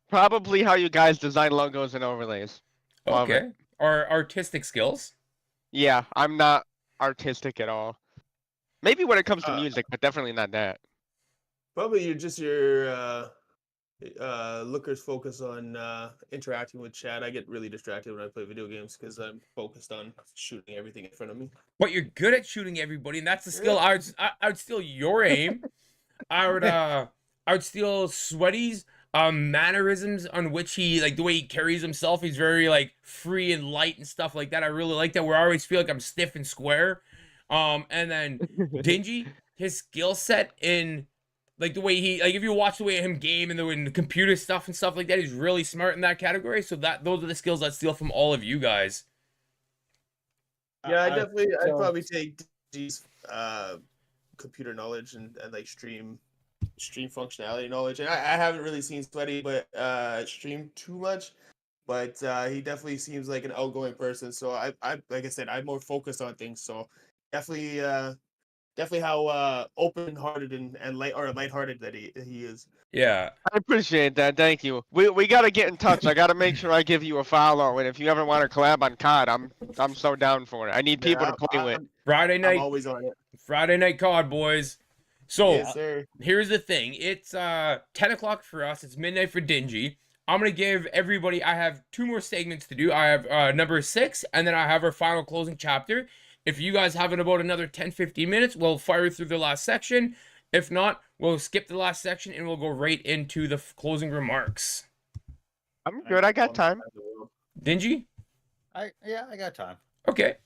probably how you guys design logos and overlays. Love it. Okay. Or artistic skills. Yeah, I'm not artistic at all. Maybe when it comes to Uh, music, but definitely not that. Probably your lookers focus on interacting with chat. I get really distracted when I play video games because I'm focused on shooting everything in front of me. But you're good at shooting everybody, and that's the skill. I would steal your aim. I would steal Sweaty's mannerisms on which he, like, the way he carries himself. He's very, like, free and light and stuff like that. I really like that, where I always feel like I'm stiff and square. And then Dingy, his skill set in, like, the way he, like, if you watch the way him game and the computer stuff and stuff like that, he's really smart in that category. So those are the skills I'd steal from all of you guys. Yeah, I'd so- probably take G's computer knowledge and like stream functionality knowledge. And I haven't really seen Sweaty but stream too much, but he definitely seems like an outgoing person. So I like I said, I'm more focused on things. So definitely how open-hearted and lighthearted that he is. Yeah. I appreciate that. Thank you. We gotta get in touch. I gotta make sure I give you a follow. And if you ever want to collab on COD, I'm so down for it. I need people to play with. Friday I'm night. always on it. Friday night COD, boys. So Yes, sir. here's the thing. It's 10 o'clock for us. It's midnight for Dingy. I'm gonna give everybody. I have 2 more segments to do. I have number 6, and then I have our final closing chapter. If you guys have in about another 10-15 minutes, we'll fire through the last section. If not, we'll skip the last section and we'll go right into the closing remarks. I'm good. I got time. Dingy? I got time. Okay.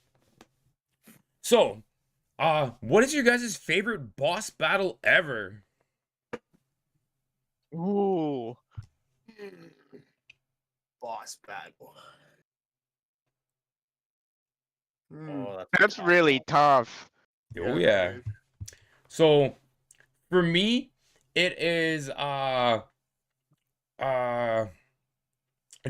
So, what is your guys' favorite boss battle ever? Ooh. Boss battle. Oh, That's really tough. Oh yeah. So for me, it is it'd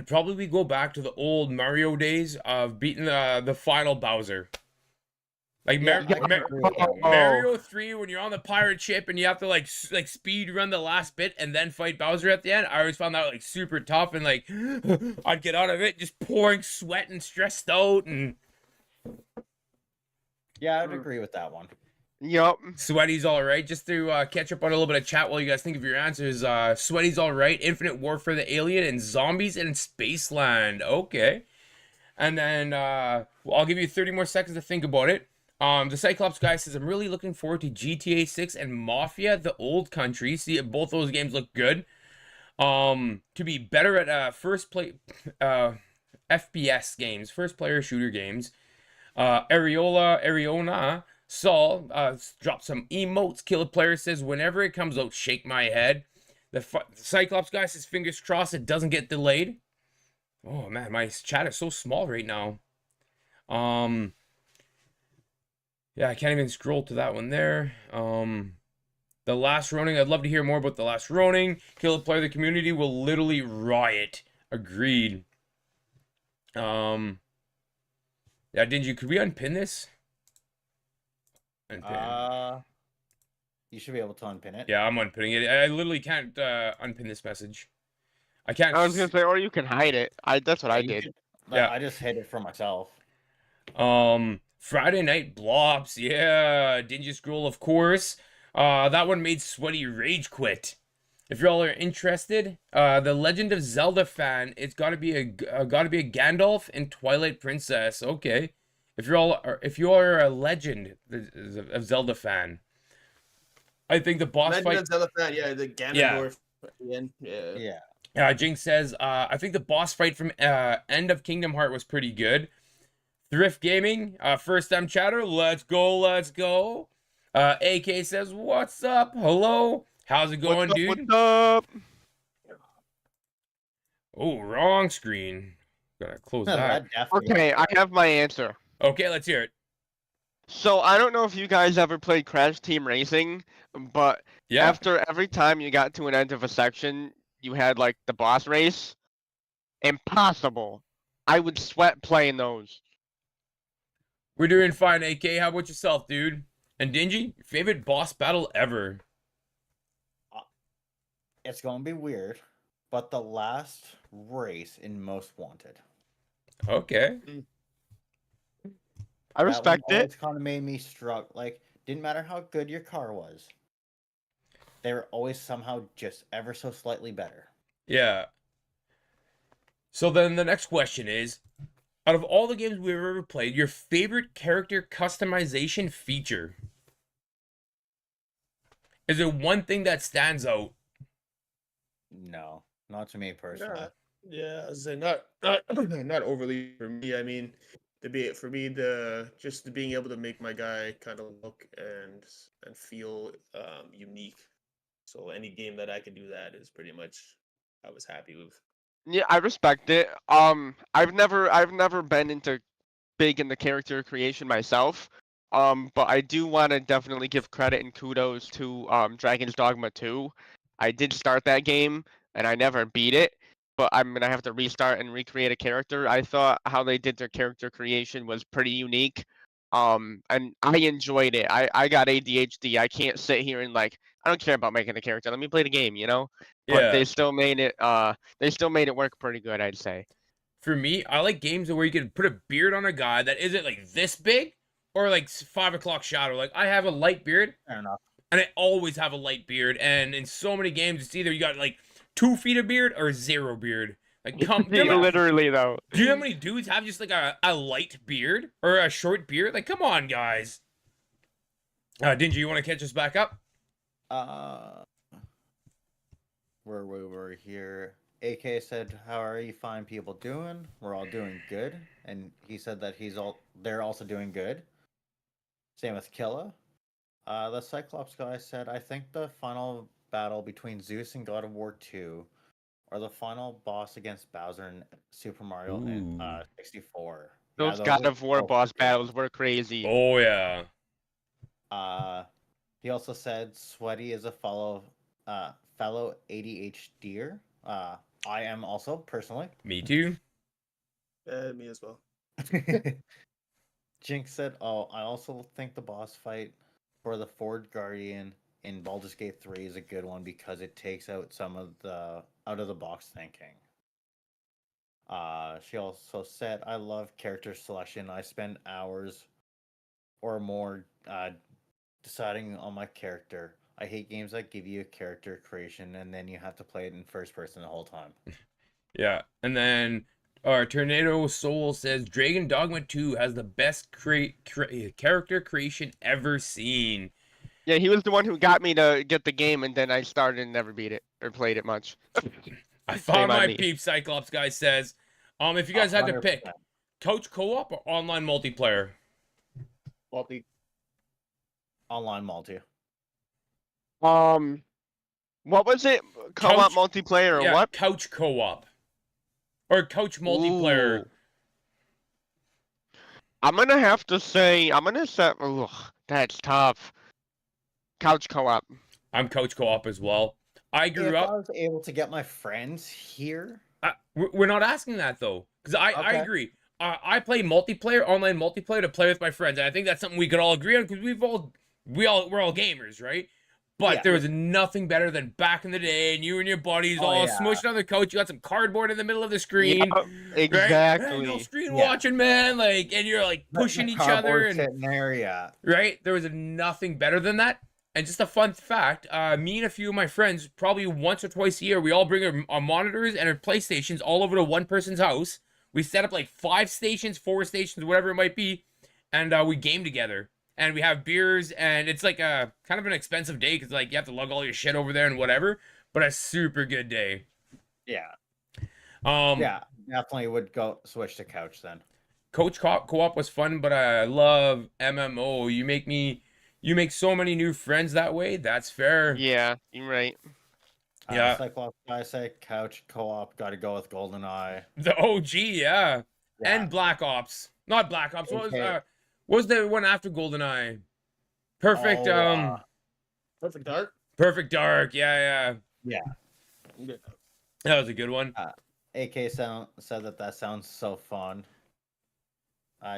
probably go back to the old Mario days of beating the final Bowser. Like Yeah, I can agree with that one. Mario 3, when you're on the pirate ship and you have to like speed run the last bit and then fight Bowser at the end. I always found that like super tough, and like I'd get out of it just pouring sweat and stressed out, and Yeah, I'd agree with that one. Yup. Sweaty's all right. Just to catch up on a little bit of chat while you guys think of your answers. Sweaty's all right. Infinite Warfare, the Alien, and Zombies and Spaceland. Okay. And then well, I'll give you 30 more seconds to think about it. The Cyclops guy says, I'm really looking forward to GTA 6 and Mafia, the Old Country. See, both those games look good. To be better at FPS games, first player shooter games. Ariona, Saul, dropped some emotes. Killer Player says, whenever it comes out, shake my head. The Cyclops guy says, fingers crossed it doesn't get delayed. Oh man, my chat is so small right now. Yeah, I can't even scroll to that one there. The Last Ronin, I'd love to hear more about The Last Ronin. Killer Player, the community will literally riot. Agreed. Yeah, Dingy, could we unpin this? Unpin. You should be able to unpin it. Yeah, I'm unpinning it. I literally can't unpin this message. I can't. I was gonna say, or you can hide it. That's what I You did. could- Yeah. I just hid it for myself. Friday Night Blops. Yeah, DingiestScroll, of course. That one made Sweaty rage quit. If y'all are interested, the Legend of Zelda fan, it's gotta be a Gandalf and Twilight Princess. Okay, if you are a Legend of Zelda fan, I think the boss Legend fight. of Zelda fan, yeah, the Ganondorf at the end. Yeah. Yeah. Jinx says, I think the boss fight from End of Kingdom Heart was pretty good. Thrift Gaming, first time chatter, let's go. AK says, what's up? Hello. How's it going, dude? What's up? Oh, wrong screen. Gotta close that. That definitely Okay, I have my answer. Okay, let's hear it. So I don't know if you guys ever played Crash Team Racing, but Yeah. after every time you got to an end of a section, you had like the boss race. Impossible. I would sweat playing those. We're doing fine, AK. How about yourself, dude? And Dingy, your favorite boss battle ever? It's gonna be weird, but the last race in Most Wanted. Okay. I respect it. It's kind of made me struggle. Like, didn't matter how good your car was, they were always somehow just ever so slightly better. Yeah. So then the next question is, out of all the games we've ever played, your favorite character customization feature? Is there one thing that stands out? No, not to me personally. Yeah, not overly for me. I mean, just being able to make my guy kind of look and feel unique. So any game that I can do that is pretty much I was happy with. Yeah, I respect it. I've never been big into character creation myself. But I do want to definitely give credit and kudos to Dragon's Dogma 2. I did start that game and I never beat it, but I'm gonna have to restart and recreate a character. I thought how they did their character creation was pretty unique. And I enjoyed it. I got ADHD. I can't sit here and like I don't care about making a character. Let me play the game, you know? But Yeah. they still made it work pretty good, I'd say. For me, I like games where you can put a beard on a guy that isn't like this big or like 5 o'clock shadow. Like I have a light beard Fair enough. and I always have a light beard. And in so many games, it's either you got like 2 feet of beard or 0 beard. Like Literally though. do you know how many dudes have just like a light beard or a short beard? Like, come on, guys. Dingy, you want to catch us back up? Where we were here, AK said, "How are you fine people doing? We're all doing good," and he said that they're also doing good. Same with Killa. The Cyclops guy said, "I think the final battle between Zeus and God of War 2, or the final boss against Bowser in Super Mario in Ooh. 64. Those Yeah, God were of War both boss good. battles were crazy. Oh, yeah. He also said Sweaty is a fellow ADHDer. I am also personally. Me too. Me as well. Jinx said, "Oh, I also think the boss fight for the Ford Guardian in Baldur's Gate 3 is a good one because it takes out some of the out of the box thinking." She also said, "I love character selection. I spend hours or more deciding on my character. I hate games that give you a character creation and then you have to play it in first person the whole time." Yeah. And then our Tornado Soul says Dragon Dogma 2 has the best character creation ever seen. Yeah, he was the one who got me to get the game, and then I started and never beat it or played it much. I found Shame on my me. peep, Cyclops guy says. If you guys had to 100%. pick couch co-op or online multiplayer? Online multi. What was it? Co-op Couch- multiplayer or Yeah, what? couch co-op. Or couch multiplayer. Ooh. I'm gonna say. Ugh, that's tough. Couch co-op. I'm couch co-op as well. I If grew I up. was able to get my friends here, We're not asking that though, because I Okay. agree. I play multiplayer, online multiplayer to play with my friends, and I think that's something we could all agree on because we're all gamers, right? But Yeah. there was nothing better than back in the day, and you and your buddies Oh, all yeah. smushed on the couch. You got some cardboard in the middle of the screen, Yeah, right? exactly. No screen Yeah. watching, man. Like, and you're like pushing the each other, cardboard and sitting there, yeah. right? There was nothing better than that. And just a fun fact, me and a few of my friends, probably once or twice a year, we all bring our monitors and our PlayStations all over to one person's house. We set up like 5 stations, 4 stations, whatever it might be, and we game together. And we have beers, and it's like a kind of an expensive day because like you have to lug all your shit over there and whatever, but a super good day. Yeah. Um, Yeah, definitely would go switch to couch then. Coach co-op was fun, but I love MMO. You make so many new friends that way. That's fair. Yeah, you're right. Yeah. Cyclops guy say couch co-op, gotta go with GoldenEye. The OG, yeah. Yeah. And Black Ops. Not Black Ops. What was Okay. What was the one after GoldenEye? Perfect. Oh, Perfect Dark. Perfect Dark. Yeah, yeah. Yeah. that was a good one. AK said that sounds so fun.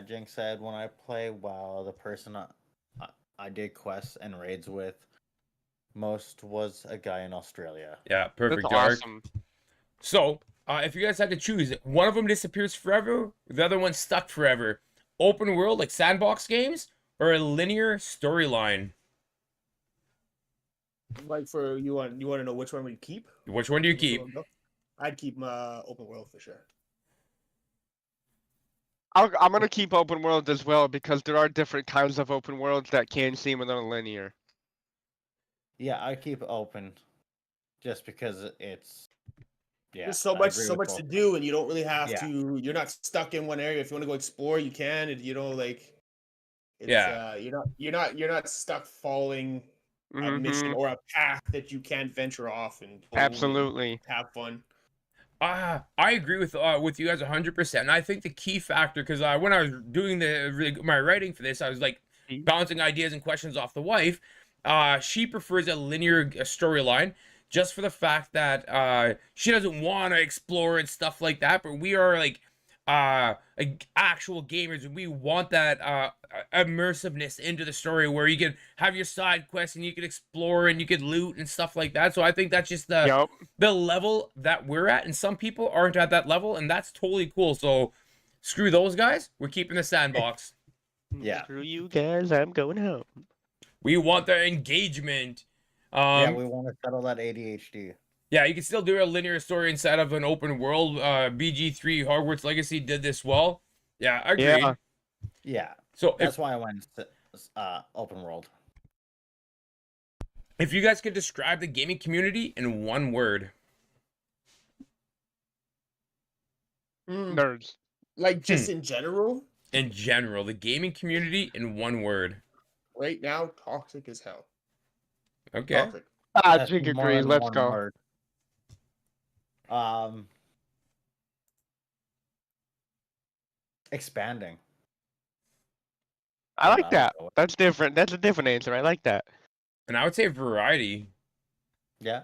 Jinx said, when I play WoW, the person I did quests and raids with most was a guy in Australia. Yeah, That's Perfect Dark. awesome. So, if you guys had to choose, one of them disappears forever, the other one's stuck forever. Open world, like sandbox games, or a linear storyline? Like for you want to know which one we keep? Which one do you Which keep? one go? I'd keep open world for sure. I'm gonna keep open world as well because there are different kinds of open worlds that can seem a little linear. Yeah, I keep open just because it's There's I agree so with much both. to do, and you don't really have Yeah. to. You're not stuck in one area. If you want to go explore, you can. And, like, it's, Yeah. you're not stuck following a mission or a path that you can't venture off and go and Absolutely. have fun. I agree with you guys 100%. And I think the key factor, because when I was doing my writing for this, I was like bouncing ideas and questions off the wife. She prefers a linear storyline just for the fact that she doesn't want to explore and stuff like that. But we are like actual gamers, and we want that immersiveness into the story where you can have your side quests and you can explore and you can loot and stuff like that. So I think that's just the level that we're at, and some people aren't at that level, and that's totally cool. So screw those guys, we're keeping the sandbox. Yeah. Screw you guys, I'm going home. We want the engagement. Yeah, we want to settle that ADHD. Yeah, you can still do a linear story inside of an open world. BG3 Hogwarts Legacy did this well. Yeah, I agree. Yeah. Yeah. So That's why I went open world. if you guys could describe the gaming community in one word. Nerds. Like, just in general? In general, the gaming community in one word. Right now, toxic as hell. Okay. Toxic. Jig agrees. Let's go. Word. Expanding. I like that. That's different. That's a different answer. I like that. And I would say variety. Yeah.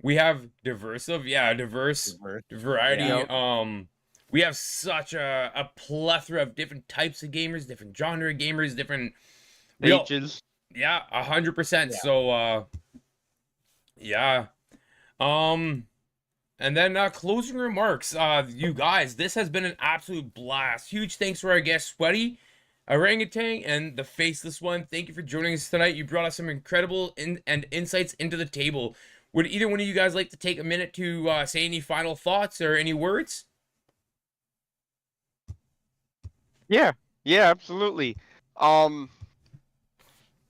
We have diverse variety. Yep. We have such a plethora of different types of gamers, different genre gamers, different Ages. Yeah, 100%. Yeah. So yeah. And then closing remarks. You guys, this has been an absolute blast. Huge thanks to our guest Sweaty Orangutan and the Faceless One. Thank you for joining us tonight. You brought us some incredible insights into the table. Would either one of you guys like to take a minute to say any final thoughts or any words? Yeah, absolutely.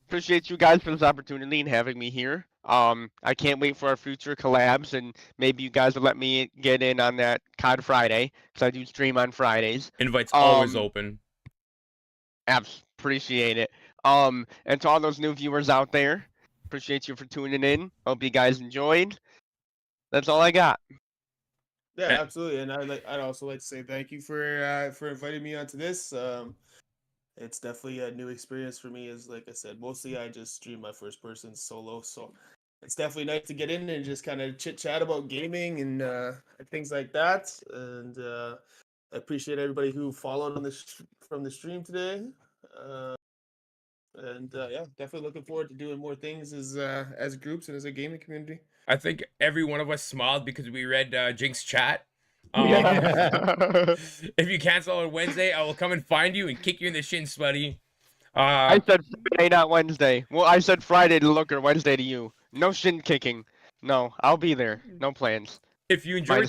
Appreciate you guys for this opportunity and having me here. I can't wait for our future collabs, and maybe you guys will let me get in on that COD Friday, because I do stream on Fridays. Invites always open. Appreciate it. And to all those new viewers out there, appreciate you for tuning in. Hope you guys enjoyed. That's all I got. Yeah, absolutely. And I'd also like to say thank you for inviting me onto this. It's definitely a new experience for me. As like I said, mostly I just stream my first person solo, so it's definitely nice to get in and just kind of chit chat about gaming and things like that. And I appreciate everybody who followed on this from the stream today. And yeah, definitely looking forward to doing more things as groups and as a gaming community. I think every one of us smiled because we read Jinx chat. If you cancel on Wednesday, I will come and find you and kick you in the shin, Sweaty. I said Friday, not Wednesday. Well, I said Friday to Looker, Wednesday to you. No shin kicking. No, I'll be there. No plans. If you enjoyed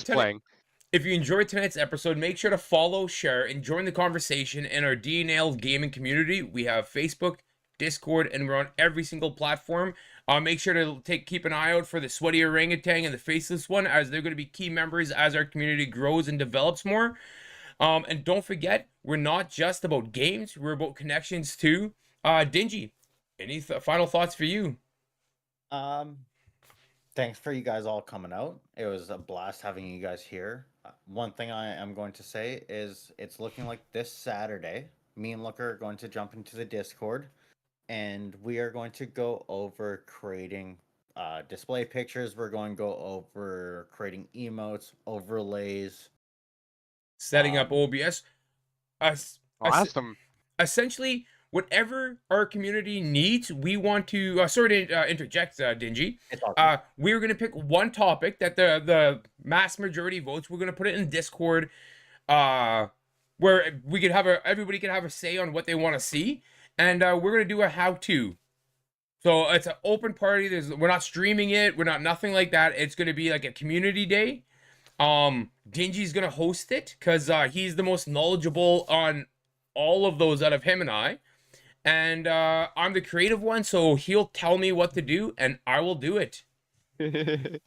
tonight's episode, make sure to follow, share, and join the conversation in our D&L Gaming community. We have Facebook, Discord, and we're on every single platform. Make sure to keep an eye out for the Sweaty Orangutan and the Faceless One, as they're going to be key members as our community grows and develops more. And don't forget, we're not just about games, we're about connections too. Dingy, any final thoughts for you? Thanks for you guys all coming out. It was a blast having you guys here. One thing I am going to say is it's looking like this Saturday, me and Looker are going to jump into the Discord, and we are going to go over creating display pictures. We're going to go over creating emotes, overlays, Setting up OBS. Awesome. Essentially, whatever our community needs, we want to. Sorry to interject, Dingy. It's awesome. We're gonna pick one topic that the mass majority votes. We're gonna put it in Discord, where we could have everybody can have a say on what they want to see, and we're gonna do a how-to. So it's an open party. We're not streaming it. We're not nothing like that. It's gonna be like a community day. Dingy's gonna host it because he's the most knowledgeable on all of those out of him and I. And I'm the creative one, so he'll tell me what to do, and I will do it. And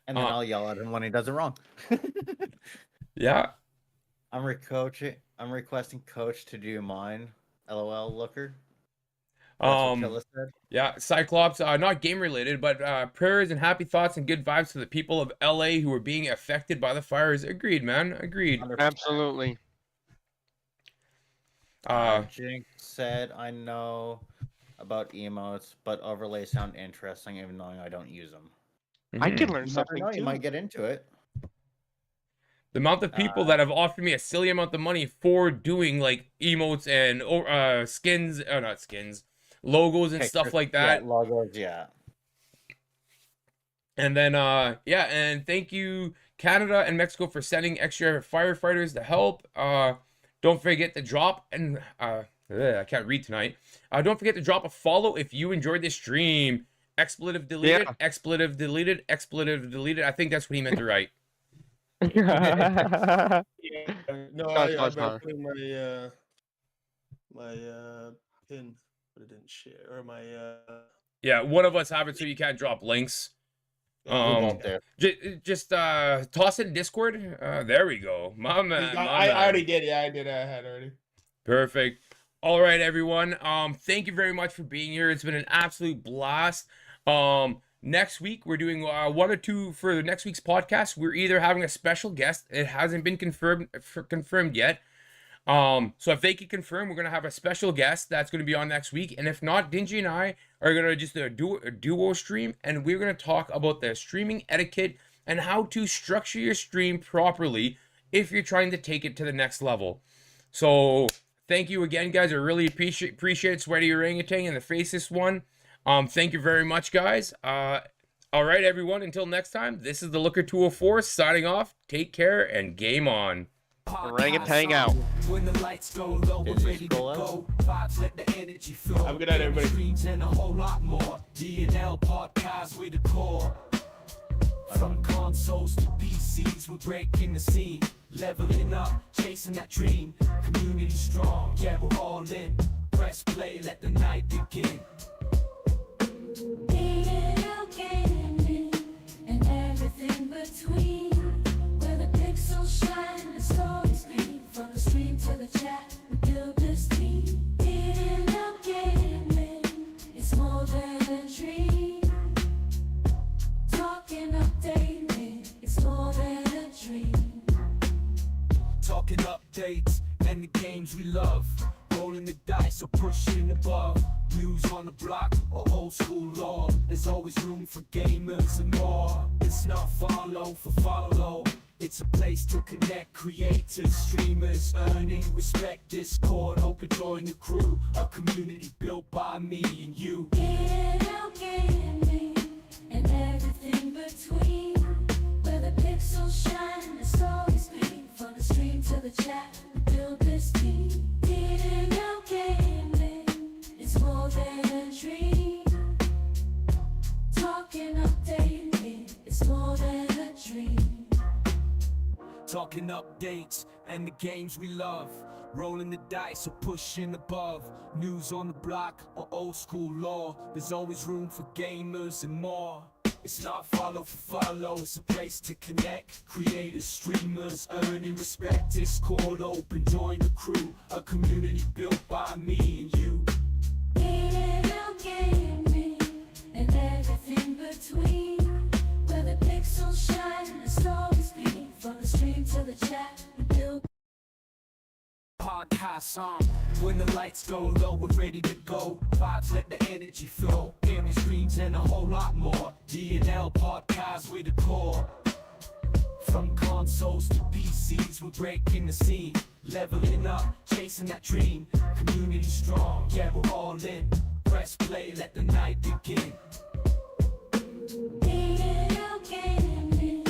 then I'll yell at him when he does it wrong. Yeah. I'm requesting Coach to do mine. LOL, Looker. That's what Killa said. Yeah, Cyclops, not game related, but prayers and happy thoughts and good vibes to the people of LA who are being affected by the fires. Agreed, man. Agreed. 100%. Absolutely. Jinx said, I know about emotes, but overlays sound interesting even though I don't use them. I can Mhm. learn You never something know, you too. might get into it. The amount of people that have offered me a silly amount of money for doing like emotes and skins, not skins, logos and stuff like that. Yeah, logos, yeah. And then yeah, and thank you Canada and Mexico for sending extra firefighters to help. Don't forget to drop and I can't read tonight. Don't forget to drop a follow if you enjoyed this stream. Expletive deleted, Yeah. expletive deleted, expletive deleted. I think that's what he meant to write. Yeah. No, Sounds I fun, better huh? put in my pin, but it didn't share, or my Yeah, one of us have it so you can't drop links. We won't do. Just toss it in Discord. There we go. My man. I already did. Yeah, I did. I had already. Perfect. All right, everyone. Thank you very much for being here. It's been an absolute blast. Next week we're doing one or two for the next week's podcast. We're either having a special guest. It hasn't been confirmed yet. So if they can confirm, we're gonna have a special guest that's gonna be on next week. And if not, Dingy and I are gonna just do a duo stream, and we're gonna talk about the streaming etiquette and how to structure your stream properly if you're trying to take it to the next level. So thank you again, guys. I really appreciate Sweaty Orangutan and the Faceless One. Thank you very much, guys. All right, everyone. Until next time, this is the Looker 204 signing off. Take care and game on. Orangutan out. When the lights go low, we're ready to DingiestScroll go. Vibes, let the energy flow. Have a good night, everybody. Dreams and a whole lot more. D&L podcast with the core. From consoles to PCs, we're breaking the scene. Leveling up, chasing that dream. Community strong, yeah, we're all in. Press play, let the night begin. D&L Gaming and everything between. Where the pixels shine, the stories speak. From the stream to the chat, we build this team. D&L Gaming, it's more than a dream. Talking updating, it's more than a dream. Talking updates and the games we love. Rolling the dice or pushing above. News on the block or old school law. There's always room for gamers and more. It's not follow for follow. It's a place to connect creators, streamers, earning respect. Discord, open join the crew. A community built by me and you. D&L Gaming and everything between. Where the pixels shine, the stories speak. From the stream to the chat, we build this team. D&L Gaming, it's more than a dream. Talking updating, it's more than a dream. Talking updates and the games we love. Rolling the dice or pushing above. News on the block or old school law. There's always room for gamers and more. It's not follow for follow, it's a place to connect. Creators, streamers, earning respect. Discord open, join the crew. A community built by me and you. D&L Gaming and everything between. Where the pixels shine, the stories speak. From the stream to the chat, we build Podcast on. lights go low, we're ready to go. Vibes, let the energy flow. Gaming streams and a whole lot more. D&L podcast with the core. From consoles to PCs, we're breaking the scene. Leveling up, chasing that dream. Community strong, yeah, we're all in. Press play, let the night begin. D&L Gaming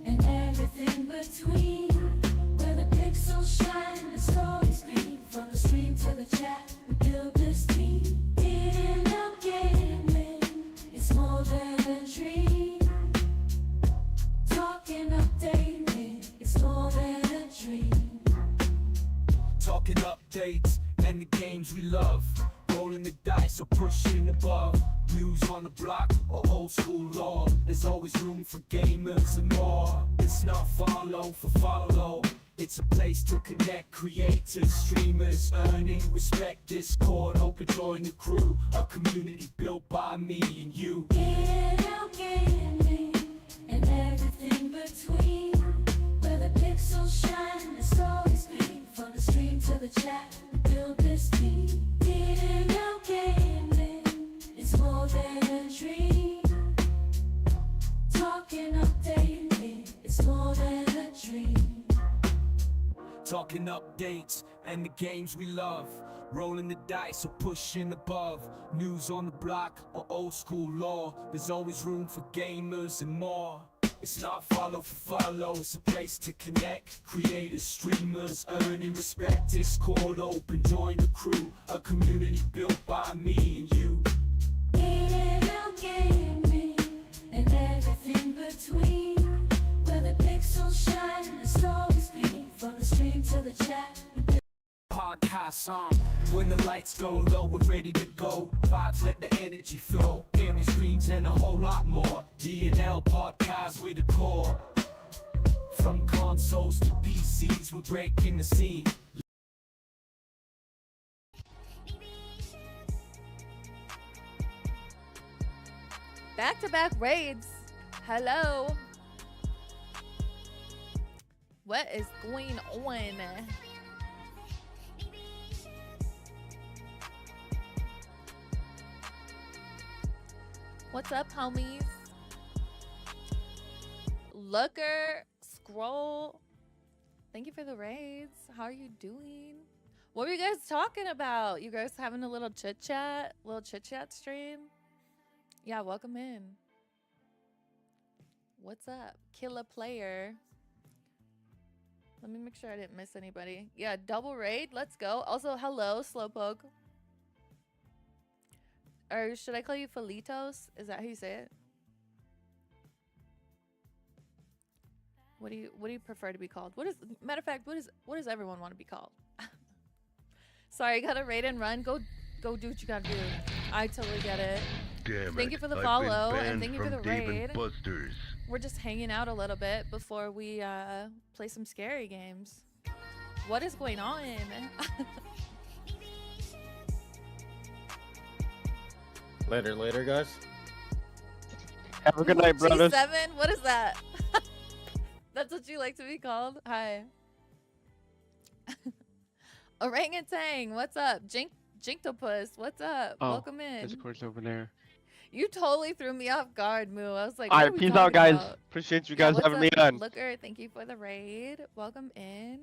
and everything between. Where the pixels shine, the stories gleam. From the stream to the chat, we build this team. D&L Gaming, it's more than a dream. Talking updating, it's more than a dream. Talking updates and the games we love. Rolling the dice or pushing above. News on the block or old school law. There's always room for gamers and more. It's not follow for follow. It's a place to connect creators, streamers, earning respect. Discord, open join the crew. A community built by me and you. D&L Gaming and everything between. Where the pixels shine, the stories gleam. From the stream to the chat, we build this team. D&L Gaming, it's more than a dream. Talking updating, it's more than a dream. Talking updates and the games we love. Rolling the dice or pushing above. News on the block or old school law. There's always room for gamers and more. It's not follow for follow, it's a place to connect. Creators, streamers, earning respect. Discord open, join the crew. A community built by me and you. D&L Gaming and everything between. Where the pixels shine, the stories gleam. From the stream to the chat, Podcast on. When the lights go low, we're ready to go. Vibes, let the energy flow. Gaming streams and a whole lot more. D&L podcast with the core. From consoles to PCs, we're breaking the scene. Back-to-back raids. Hello. What is going on? What's up, homies? Looker, scroll. Thank you for the raids. How are you doing? What were you guys talking about? You guys having a little chit chat stream? Yeah, welcome in. What's up? Killer player. Let me make sure I didn't miss anybody. Yeah, double raid. Let's go. Also, hello, Slowpoke. Or should I call you Felitos? Is that how you say it? What do you prefer to be called? Matter of fact, what does everyone want to be called? Sorry, gotta raid and run. Go do what you gotta do. I totally get it. Damn thank it. you for the I've follow been and banned thank you for the from Dave and raid. Buster's. We're just hanging out a little bit before we play some scary games. What is going on? Later, guys. Have a good night, brothers. G7? What is that? That's what you like to be called? Hi. Orangutan, what's up? Jinktopus, what's up? Oh, Welcome in. Discord's over there. You totally threw me off guard, Moo. I was like, All what right, are we peace out, talking guys. about? Appreciate you Yeah, guys what's having me up, on. Looker, thank you for the raid. Welcome in.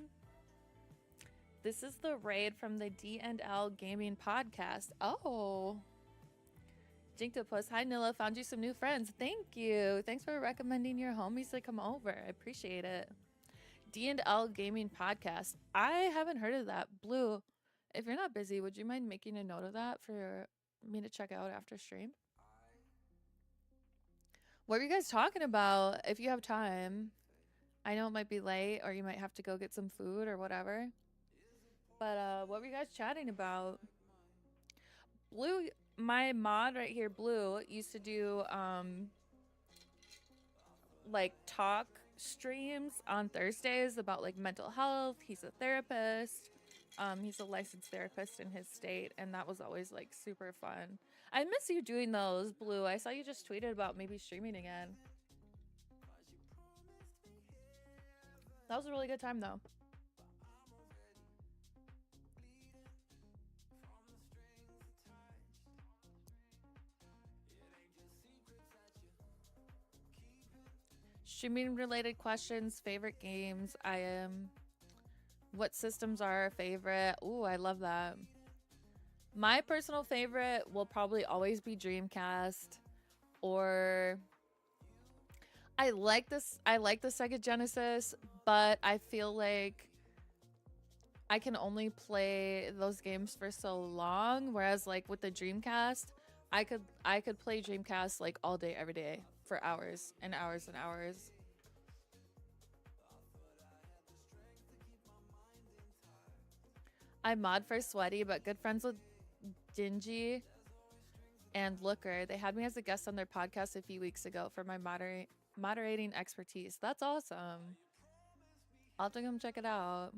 This is the raid from the D&L Gaming podcast. Oh. Jinktopus, hi Nilla, found you some new friends. Thank you. Thanks for recommending your homies to come over. I appreciate it. D&L Gaming podcast. I haven't heard of that. Blue, if you're not busy, would you mind making a note of that for me to check out after stream? What are you guys talking about? If you have time, I know it might be late or you might have to go get some food or whatever. But what were you guys chatting about? Blue, my mod right here, Blue, used to do like talk streams on Thursdays about like mental health. He's a therapist. He's a licensed therapist in his state, and that was always like super fun. I miss you doing those, Blue. I saw you just tweeted about maybe streaming again. That was a really good time though. Streaming related questions, favorite games. What systems are our favorite? Ooh, I love that. My personal favorite will probably always be Dreamcast, or I like the Sega Genesis, but I feel like I can only play those games for so long, whereas like with the Dreamcast, I could play Dreamcast like all day every day for hours and hours and hours. I mod for Sweaty, but good friends with Dingy and Looker. They had me as a guest on their podcast a few weeks ago for my moderating expertise. That's awesome. I'll have to come check it out.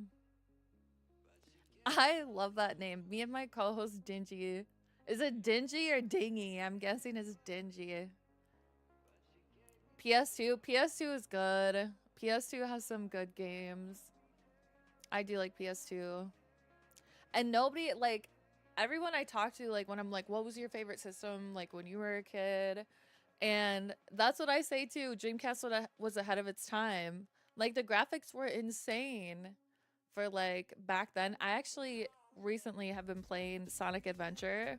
I love that name. Me and my co-host Dingy. Is it Dingy or Dingy? I'm guessing it's Dingy. PS2 is good. PS2 has some good games. I do like PS2. And nobody, like, everyone I talk to, like, when I'm like, what was your favorite system, like, when you were a kid? And that's what I say, too. Dreamcast was ahead of its time. Like, the graphics were insane for, like, back then. I actually recently have been playing Sonic Adventure.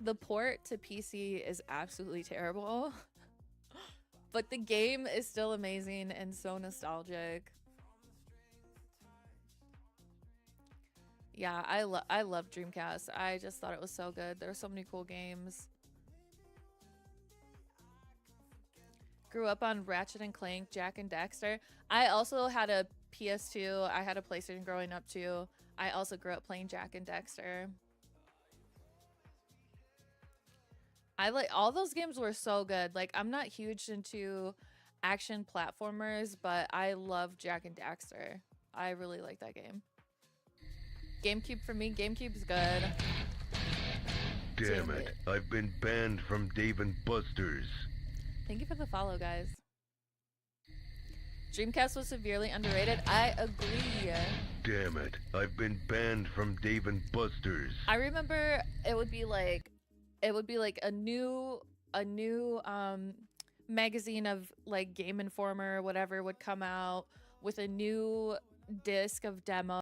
The port to PC is absolutely terrible. But the game is still amazing and so nostalgic. Yeah, I love Dreamcast. I just thought it was so good. There were so many cool games. Grew up on Ratchet and Clank, Jak and Daxter. I also had a PS2. I had a PlayStation growing up too. I also grew up playing Jak and Daxter. I like all those games were so good. Like, I'm not huge into action platformers, but I love Jak and Daxter. I really like that game. GameCube for me, GameCube's good. Damn it, I've been banned from Dave & Buster's. Thank you for the follow, guys. Dreamcast was severely underrated. I agree. Damn it, I've been banned from Dave & Buster's. I remember it would be like a new magazine of like Game Informer or whatever would come out with a new disc of demo